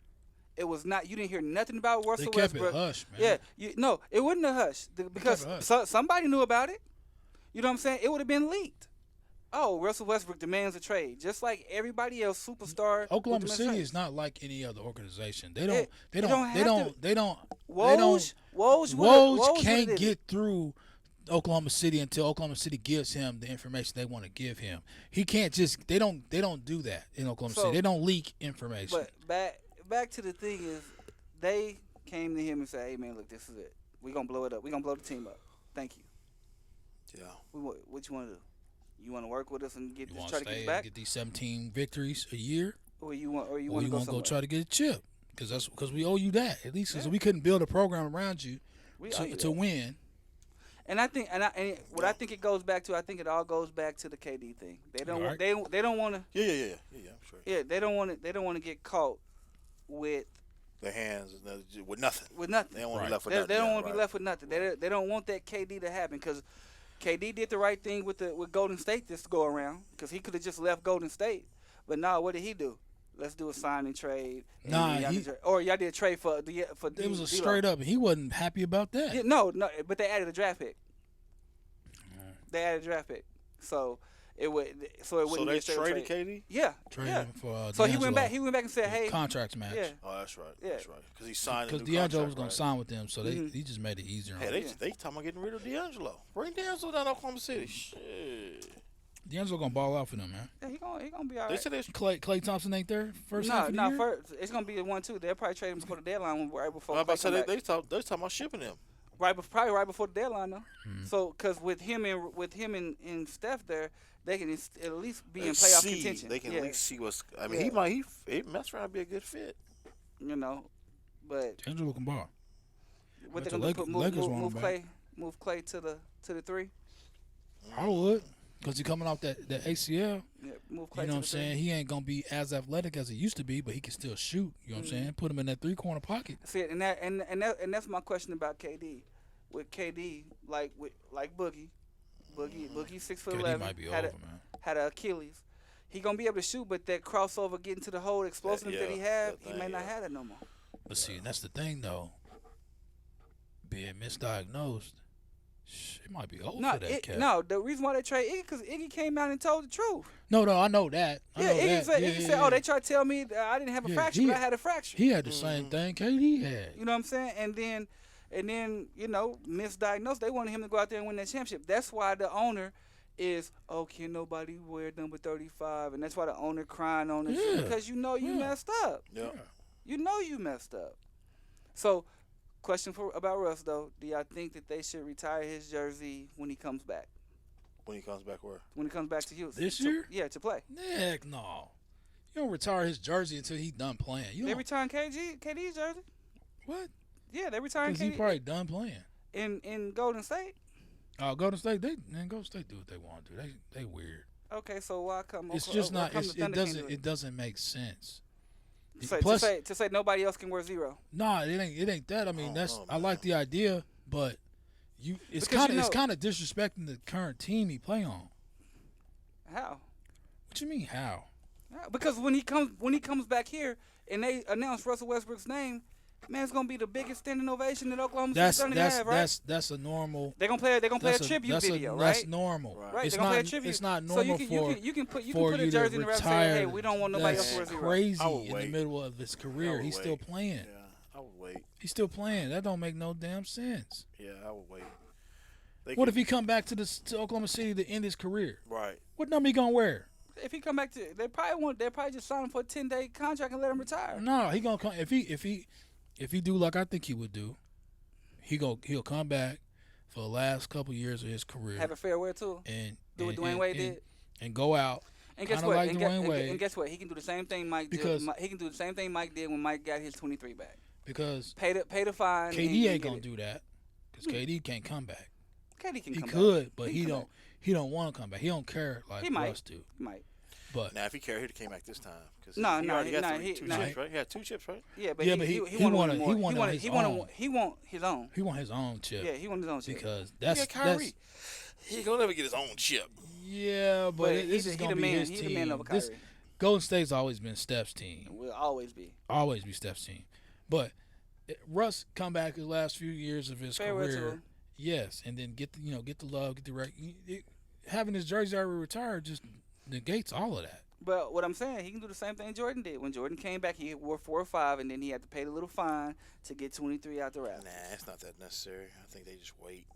It was not. You didn't hear nothing about They Russell kept it Westbrook. hush, man. Yeah, no, it wasn't a hush because kept it hush. somebody knew about it. You know what I'm saying? It would have been leaked. Oh, Russell Westbrook demands a trade, just like everybody else. Superstar. Oklahoma demands City trades. is not like any other organization. They It- don't. you don't have to- Woj Woj can't get through Oklahoma City until Oklahoma City gives him the information they want to give him. He can't just. They don't do that in Oklahoma So- City. They don't leak information. But back to the thing is, they came to him and said, "Hey man, look, this is it. We're gonna blow it up. We're gonna blow the team up. Thank you. Yeah. What you want to do? You want to work with us and you want try to to get stay it back, and get these 17 victories a year, or you want or you want to want to go somewhere? try to get a chip? Because we owe you that at least. Because we couldn't build a program around you We owe you to that. win. And I think, I think it goes back to, I think it all goes back to the KD thing. They don't, Right. they don't want to. Yeah. I'm sure. Yeah, they don't want to. They don't want to get caught with Their hands with nothing. nothing. They don't want to Right. be left with They nothing. don't Yeah, want to be left with nothing. They don't want that KD to happen because KD did the right thing with Golden State this go around because he could have just left Golden State, but now what did he do? Let's do a sign and trade. And Nah, then y'all did a trade for It was a D'Lo. straight up. He wasn't happy about that. Yeah, no, but they added a draft pick. They added a draft pick, so it would. So it So wouldn't they be a straight traded trade. KD? Yeah, Traded yeah. him for So he went D'Angelo. back. He went back and said, "Hey, Contracts match. yeah, Oh, that's right. Yeah. That's right. Because he signed a Because new D'Angelo contract, was going right? to sign with them, so Mhm. he just made it easier on Hey, him. they talking about getting rid of D'Angelo. Bring D'Angelo down to Oklahoma City. Shit. D'Angelo going to ball out for them, man. yeah, he gonna be all They right." said they Clay Thompson ain't there first No, half of the year? first it's gonna be a 1-2. They'll probably trade him before the deadline, right before. I was about to Clay say come back. they talking about shipping him. Probably right before the deadline though. Mhm. So, because with him and Steph there, they can at least be in playoff contention. They can yeah, at least see what's. I mean, Yeah. he mess around and be a good fit. you know, but D'Angelo can ball. what But they the gonna do? Lakers want him Move Clay to the 3. I would. Because he coming off that ACL. Yeah, move Clay. You know what I'm to the 3. saying? He ain't going to be as athletic as he used to be, but he can still shoot. You know what I'm saying? Put him in that 3-corner pocket. See, and that's my question about KD. With KD, like Boogie 6'11", might be had over, a, man. had an Achilles. He gonna be able to shoot, but that crossover getting to the hole, explosiveness that he have, that he may thing, not yeah. have that no more. But see, that's the thing, though. Being misdiagnosed, it might be over No, for that cat. no. The reason why they trade Iggy because Iggy came out and told the truth. No, I know that. I know Iggy that. said, Yeah, Iggy yeah, said, "Oh, yeah. they tried to tell me that I didn't have a Yeah, fracture, he- but I had a fracture." He had the same thing KD had. You know what I'm saying? And then misdiagnosed. They wanted him to go out there and win that championship. That's why the owner is, can nobody wear number 35? And that's why the owner crying on it Yeah. because you messed up. Yeah. You know you messed up. So, question about Russ though: do y'all think that they should retire his jersey when he comes back? When he comes back, where? When he comes back to Houston This to- year? Yeah, to play. Heck no. You don't retire his jersey until he done playing. You They don't, retiring KD's jersey. what? Yeah, they retiring Because he KD probably done playing. in Golden State. Golden State, Golden State do what they want to do. They weird. Okay, so why come? It's Oklahoma- just not. why come the Thunder can't do It doesn't make sense. So, Plus, to say nobody else can wear 0. nah, it ain't that. I mean, Oh, that's no, I like man. the idea, but it's Because kind of disrespecting the current team he play on. How? What you mean how? Because when he comes back here and they announce Russell Westbrook's name, man, it's gonna be the biggest standing ovation that Oklahoma City's gonna have, right? That's a normal. They're gonna play a tribute that's video, That's right? normal. Right, It's they're gonna play a not. tribute. It's not So normal you can put for a you jersey to in the wrap and retire. say, hey, we don't want nobody else That's to wear 0. crazy I would in the wait. middle of his career. would He's still wait. playing. Yeah, I would wait. He's still playing. That don't make no damn sense. Yeah, I would wait. What if he come back to Oklahoma City to end his career? Right. What number he gonna wear? If he come back to, they probably just sign him for a 10-day contract and let him retire. No, he gonna come if he do like I think he would do. He'll come back for the last couple years of his career Have a farewell tour. and Do what and- Dwayne Wade and- did. and go out. And guess kinda what? like and, Dwayne gu- Wade. and guess what? He can do the same thing Mike Because- did. He can do the same thing Mike did when Mike got his 23 back. Because Pay the fine. KD and ain't get gonna it. do that. Because KD can't come back. KD can He come could, back. but He he can come don't. He don't want to come back. He don't care like He might. Russ do. He might. But Now, if he cared, he'd have came back this time. 'Cause No, he no, already he- got no, he- two no. chips, right? He had 2 chips, right? Yeah, but Yeah, he, but he, he wanted wanted- one he more. wanted his own. He want his own. he want his own chip. Yeah, he want his own chip. Because He that's got Kyrie. He ain't gonna never get his own chip. yeah, but But this is he gonna the be man. his He team. the man over This Kyrie. Golden State's always been Steph's team. Will always be. Always be Steph's team. But Russ come back his last few years of his Farewell to career, him. yes, and then get the love, get the having his jersey already retired just negates all of that. But what I'm saying, he can do the same thing Jordan did. When Jordan came back, he wore 4 or 5, and then he had to pay the little fine to get 23 out the Raptors. Nah, it's not that necessary. I think they just wait.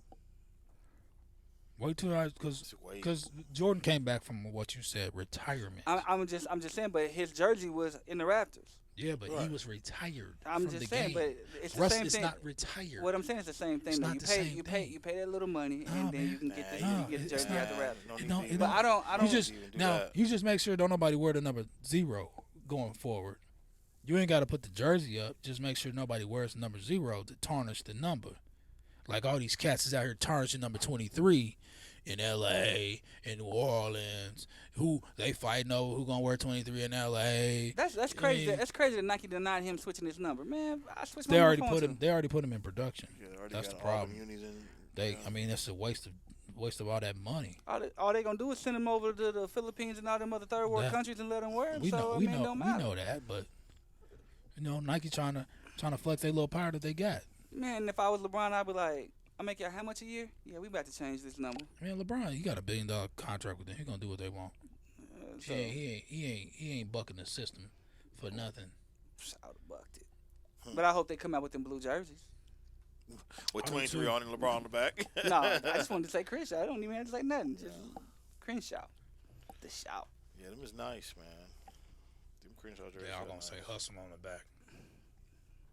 Wait till because Jordan came back from what you said, retirement. I'm just saying, but his jersey was in the Raptors. Yeah, but he was retired. I'm from just the saying, game. but it's the Russ same is thing. not retired. What I'm saying is the same thing. It's though. not You the pay, same you thing. pay that little money, and then you can get the jersey out the Raptors. No, But I don't. You just you just make sure don't nobody wear the number 0 going forward. You ain't got to put the jersey up. Just make sure nobody wears the number 0 to tarnish the number. Like all these cats is out here tarnishing number 23 in L.A., in New Orleans. Who they fighting over who gonna wear 23 in L.A. That's crazy. That's crazy that Nike denied him switching his number. Man, I switched my They already phone put to him. They already put him in production. Yeah, already That's got the all problem. them unis in, They, I mean, it's a waste of all that money. All they gonna do is send him over to the Philippines and all them other third world countries and let them wear them. We know, so we I mean, know, don't we matter. know that, but Nike trying to flex their little power that they got. Man, if I was LeBron, I'd be like, I make y'all how much a year? Yeah, we about to change this number. Man, LeBron, you got $1 billion contract with them. He gonna do what they want. So, He ain't bucking the system for nothing. I would have bucked it. But I hope they come out with them blue jerseys. with 23 on and LeBron on the back. No, I just wanted to say Crenshaw. I don't even have to say nothing. Just Crenshaw. The shout. Yeah, them is nice, man. Them Crenshaw jerseys. They all are gonna nice. say hustle on the back.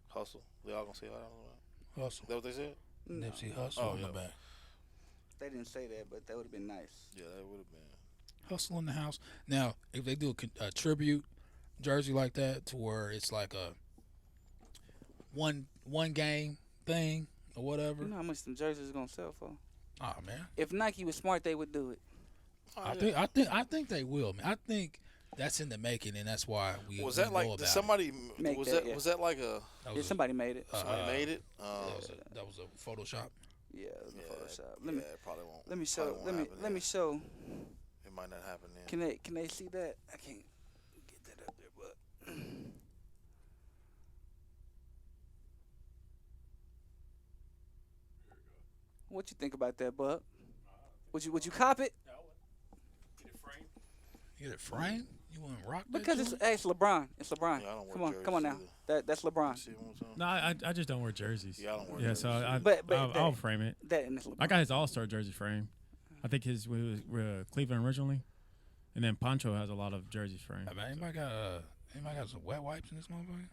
Hustle. They all gonna say hustle. Hustle. Is that what they said? No, Nipsey Hustle on the back. they didn't say that, but that would have been nice. Yeah, that would have been. Hustle in the house. Now, if they do a tribute jersey like that, to where it's like a one game thing or whatever. You know how much them jerseys are gonna sell for? Oh man. If Nike was smart, they would do it. I think they will, man. I think that's in the making, and that's why we Was we that like know did about somebody? Make Was that, that yeah. was that like a? it. That Yeah, was somebody made it. Somebody made it. that was a Photoshop. Yeah, it was a Yeah, Photoshop. yeah, it probably won't. Let me show. probably won't Let me happen let me then. show. It might not happen then. Can they see that? I can't get that up there, but what you think about that, Buck? Would you cop it? You get it framed? You want to rock that? Because joint? it's LeBron. It's LeBron. Yeah, I don't wear Come on, come on now. jerseys That's LeBron. See one more time? No, I just don't wear jerseys. Yeah, I don't wear Yeah, jerseys. so But I'll frame it. That and it's LeBron. I got his All-Star jersey frame. I think his was Cleveland originally, and then Pancho has a lot of jerseys framed. Hey, man, anybody got some wet wipes in this motherfucker?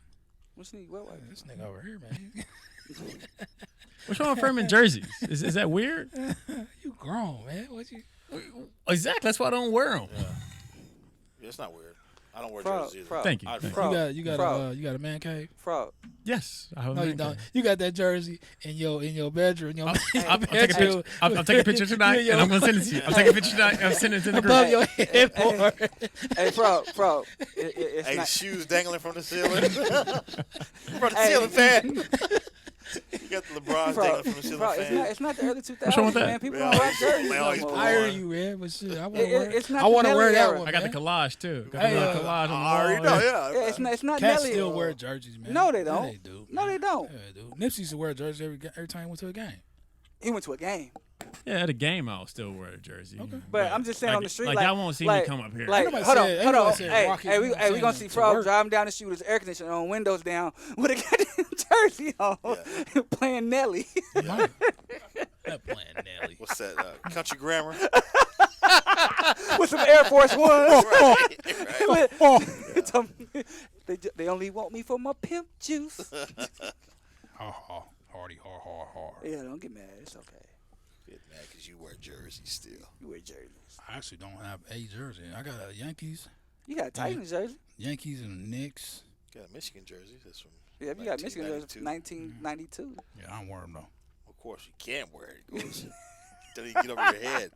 What's need? What? Hey, this nigga over here, man. What's wrong with framing jerseys? Is that weird? You grown, man. What you? Exactly. That's why I don't wear them. Yeah, it's not weird. I don't wear Frog, jerseys either. Frog. Thank you. I'd Thank Frog. You got a man cave? Frog. Yes, I have a No, you man don't. cave. You got that jersey in your bedroom. Your I'll take a picture. I'll take a picture tonight, and I'm gonna send it to you. I'll take a picture tonight, and I'll send it to the group. above your headboard. Hey, Frog. It's Hey, not. shoes dangling from the ceiling. From the ceiling fan. You got the LeBron dangling from the ceiling Frog, fan. it's not the early 2000s, What's wrong with that? man. People Yeah, don't rock jerseys they no always more. pull I hear on. you, man. But shit, I want It- to wear. it's not I want to the wear Nelly that era. one. I got man. the collage too. Got Hey, the little collage on the I already wall. know, yeah. Yeah, it's not Cats Nelly. still wear jerseys, man. No, they Yeah, don't. they do. No, they don't. Yeah, they do. Nipsey used to wear a jersey every time he went to a game. He went to a game. Yeah, at a game, I'll still wear a jersey. Okay. But I'm just saying like, on the street, like like y'all won't see like, me come up here. Like, Ain't nobody hold on, said- ain't hold nobody on. said Hey, rock it, hey, you we know what I'm gonna saying, see to Frog work. driving down the street with his air conditioner on, windows down, with a goddamn jersey on, playing Nelly. Not playing Nelly. What's that? Country grammar. with some Air Force Ones. Right. They only want me for my pimp juice. Ha ha. Hardy, har har har. Yeah, don't get mad. It's okay. Get mad because you wear jerseys still. You wear jerseys. I actually don't have a jersey. I got a Yankees, You got a Titans jersey. Yankees and Knicks. Got a Michigan jersey. That's from. Yeah, you got Michigan jersey 1992. 1992. Yeah, I don't wear them though. Of course, you can't wear it. It goes. Doesn't even get over your head.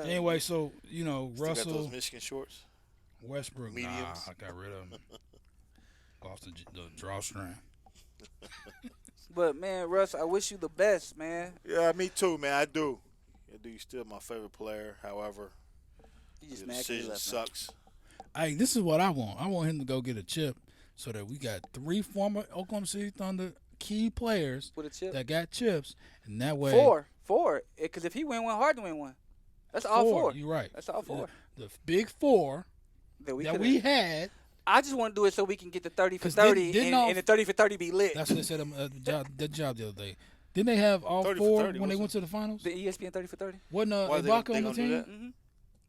Anyway, so Still got Russell those Michigan shorts. Westbrook. mediums. Nah, I got rid of him. Lost the drawstring. But man, Russ, I wish you the best, man. Yeah, me too, man. I do. I do. You're still my favorite player. However, You just your mad 'cause you decision left, man. sucks. Hey, this is what I want. I want him to go get a chip so that we got 3 former Oklahoma City Thunder key players With a chip. that got chips, and that way Four. Because if he win one, hard to win one. That's all 4. You're right. That's all 4. The big 4 That we, that we had. I just want to do it so we can get the 30 for 'Cause 30 didn't and the 30 for 30 be lit. That's what they said the job the other day. Didn't they have all 30 for 4 30, when they what's went to the finals? The ESPN 30 for 30. Wasn't Why they Ibaka gonna on the do team? that? Mm-hmm.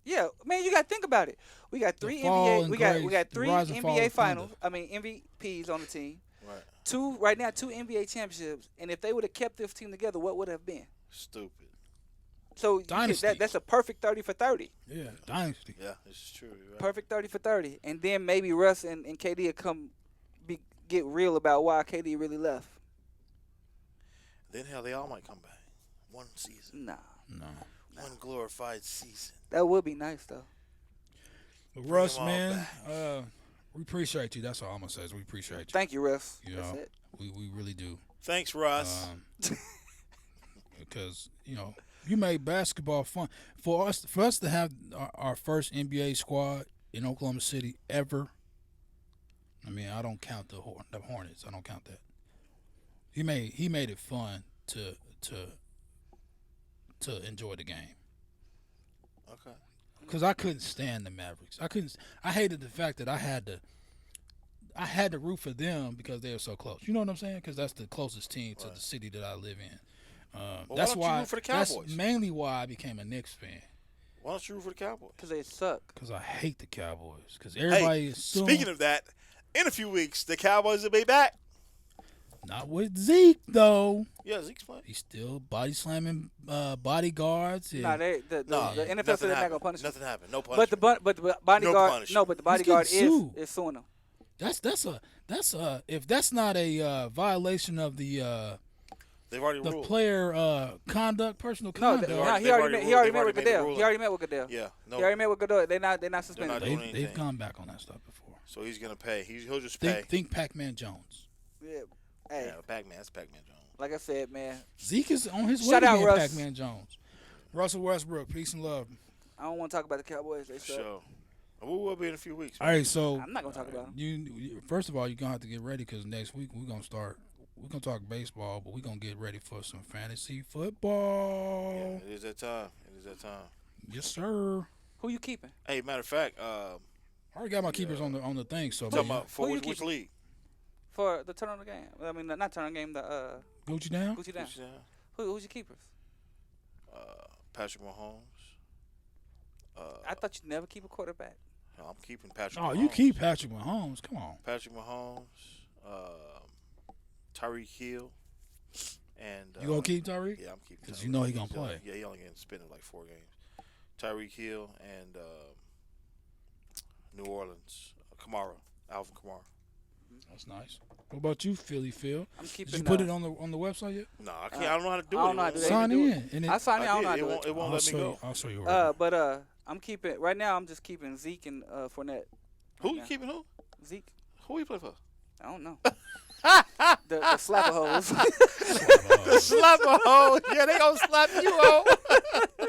Yeah, man, you got to think about it. We got 3 fall NBA. and We got grace, the 3 rise and fall NBA of finals. Thunder. MVPs on the team. Right. 2 right now, 2 NBA championships. And if they would have kept this team together, what would it have been? Stupid. So you Dynasty. that's a perfect 30 for 30. Yeah, dynasty. Yeah, this is true. You're right. Perfect 30 for 30. And then maybe Russ and KD will get real about why KD really left. Then hell, they all might come back. One season. Nah. No. One glorified season. That would be nice, though. But Russ, them all man, we appreciate you. That's all I'm gonna say is we appreciate you. Thank you, Russ. You That's know, it. we really do. Thanks, Russ. Because you made basketball fun for us to have our first NBA squad in Oklahoma City ever. I mean, I don't count the Hornets. I don't count that. He made it fun to enjoy the game. Okay. Because I couldn't stand the Mavericks. I hated the fact that I had to root for them because they were so close. You know what I'm saying? Because that's the closest team to the city that I live in. That's why don't you root for the Cowboys? That's mainly why I became a Knicks fan. Why don't you root for the Cowboys? Because they suck. Because I hate the Cowboys. Because everybody is speaking of that, in a few weeks, the Cowboys will be back. Not with Zeke, though. Yeah, Zeke's playing. He's still body slamming bodyguards. And Nah, the NFL said they're not gonna punish him. Nothing happened. No punishment. But the bodyguard, punishment. but the bodyguard getting is suing him. that's if that's not a violation of the They've already the ruled. player conduct, personal No, conduct. he they've already already met with made the Goodell. ruling. He already met with Goodell. Yeah. No. He already met with Goodell. They're not suspended. doing They've anything. gone back on that stuff before. So he's gonna pay. He'll just pay. Think Pac-Man Jones. Yeah. Hey, Yeah, Pac-Man. That's Pac-Man Jones. like I said, man, Zeke is on his way Shout to out, being Russ. Pac-Man Jones. Russell Westbrook, peace and love. I don't want to talk about the Cowboys. They suck. Sure. We will be in a few weeks. All right, so I'm not gonna talk about them. you first of all, you're gonna have to get ready because next week we're gonna start. We're gonna talk baseball, but we're gonna get ready for some fantasy football. Yeah, it is that time. Yes, sir. Who you keeping? Hey, matter of fact, I already got my keepers on the thing. So talking man, about for Who you which keeping? league? For the turn on the game. I mean, not turn on the game. The Gucci down. Gucci down. Who's, Who's your keepers? Patrick Mahomes. I thought you'd never keep a quarterback. I'm keeping Patrick. Oh, Mahomes. you keep Patrick Mahomes. Come on. Patrick Mahomes, Tyreek Hill, and You gonna keep Tyreek? Yeah, I'm keeping. Because Tyreek. you know he gonna He's, play. Yeah, he only getting suspended like 4 games. Tyreek Hill and New Orleans, Alvin Kamara. That's nice. What about you, Philly Phil? I'm keeping. Did you put it on the website yet? No, I can't. I don't know how to do it. I don't know how to do that. Sign do in. And I signed in. I don't know how It to do won't. it. It won't I'll let show me you. go. I'll show you. Where But I'm keeping right now. I'm just keeping Zeke and Fournette. Who right you now. keeping? Who? Zeke. Who you play for? I don't know. the slapper hoes. Slapper hoe. Yeah, they gonna slap you hoe.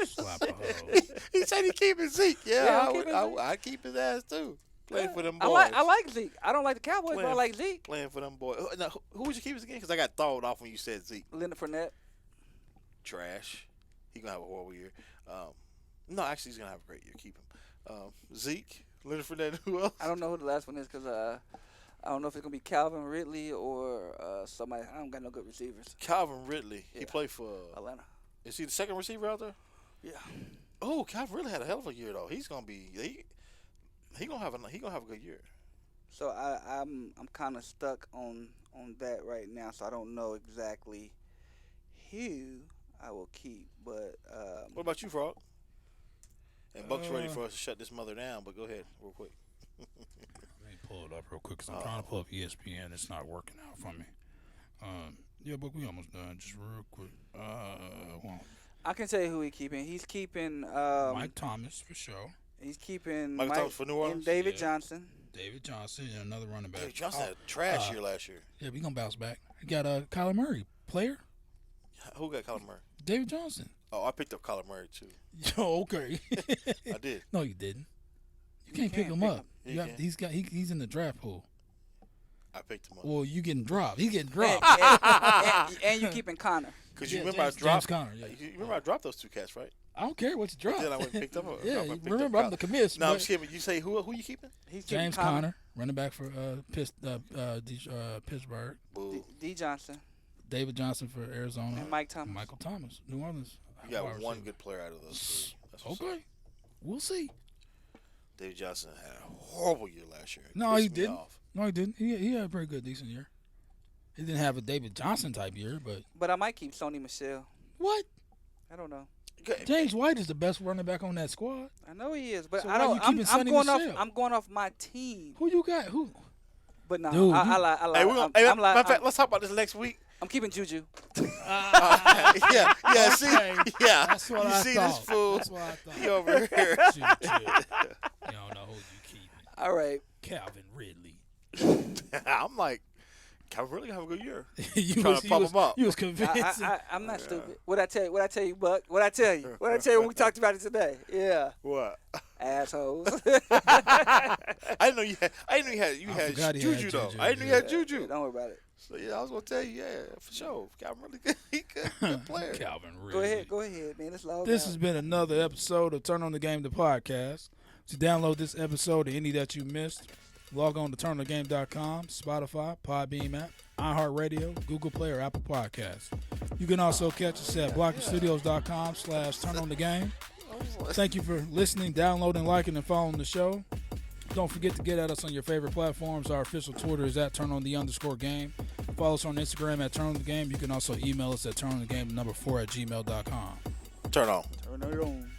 Slap a hoe. He said he keeping Zeke. Yeah, Yeah, I'm keeping Zeke. I keep his ass too. Playing for them I boys. like Zeke. I don't like the Cowboys, but I Playing- like Zeke. Playing for them boys. Now, who was your keepers again? Because I got thrown off when you said Zeke. Leonard Fournette. Trash. He gonna have a horrible year. No, actually, he's gonna have a great year. Keep him. Zeke, Leonard Fournette. Who else? I don't know who the last one is because I don't know if it's gonna be Calvin Ridley or somebody. I don't got no good receivers. Calvin Ridley. He Yeah. played for. Atlanta. Is he the second receiver out there? Yeah. Oh, Calvin Ridley had a hell of a year though. He's gonna be. He gonna have a good year. So I'm kind of stuck on that right now. So I don't know exactly who I will keep, but What about you, Frog? And Buck's ready for us to shut this mother down, but go ahead, real quick. Let me pull it up real quick because I'm trying to pull up ESPN. It's not working out for me. Yeah, but we almost done. Just real quick. Well, I can tell you who he's keeping. He's keeping Mike Thomas for sure. He's keeping Mike Thomas for New Orleans? and David Yeah. Johnson. David Johnson and another running back. Hey, Johnson had a trash year last year. Yeah, we gonna bounce back. We got Kyler Murray, player. Who got Kyler Murray? David Johnson. Oh, I picked up Kyler Murray too. Yo, okay. I did. No, you didn't. You can't pick him up. You can. He's in the draft pool. I picked him up. Well, you getting dropped. He's getting dropped. And you keeping Connor. Because you Yeah, remember James I dropped. Conner, yeah. You remember I dropped those two cats, right? I don't care what you drop. Then I went and picked up. Yeah, I picked remember up I'm the commiss. No, I'm but just kidding. You say who you keeping? He's keeping James Conner, running back for Pittsburgh. Boo. D. Johnson David Johnson for Arizona. and Mike Thomas. Michael Thomas, New Orleans. You got wide one receiver. good player out of those two. That's what's up. Okay, we'll see. David Johnson had a horrible year last year. It No, pissed he me didn't. off. No, he didn't. He had a pretty good, decent year. He didn't have a David Johnson type year, but But I might keep Sony Michel. what? I don't know. James White is the best running back on that squad. I know he is, but So I why don't. you keeping I'm Sonny going Michel? off. I'm going off my team. Who you got? Who? But no, Dude, I lie. Hey, we're gonna, hey, I'm matter of fact, let's talk about this next week. I'm keeping Juju. Yeah, see, Okay. yeah. That's what you I see thought. this fool? That's what I thought. He over here. Shoot, you don't know who you keeping. All right. Calvin Ridley. I'm like, Calvin really have a good year. you Trying to pump him up. You was convinced. I'm not stupid. What I tell you, Buck? What I tell you when we talked about it today? Yeah, What? assholes. I didn't know you had. I didn't know you forgot had he Juju had though. Juju, I didn't know you yeah. had Juju. Don't worry about it. So yeah, I was gonna tell you, yeah, for sure. Calvin really good. He good player. Calvin Ridley. Go ahead, man. Let's log This out. has been another episode of Turn on the Game, the podcast. To download this episode or any that you missed, log on to turnonthegame.com, Spotify, Podbean app, iHeartRadio, Google Play, or Apple Podcasts. You can also catch us at blockingstudios.com/turnonthegame. Thank you for listening, downloading, liking, and following the show. Don't forget to get at us on your favorite platforms. Our official Twitter is at @turnonthe_game. Follow us on Instagram at @turnonthegame. You can also email us at turnonthegame4@gmail.com. Turn on. Turn it on.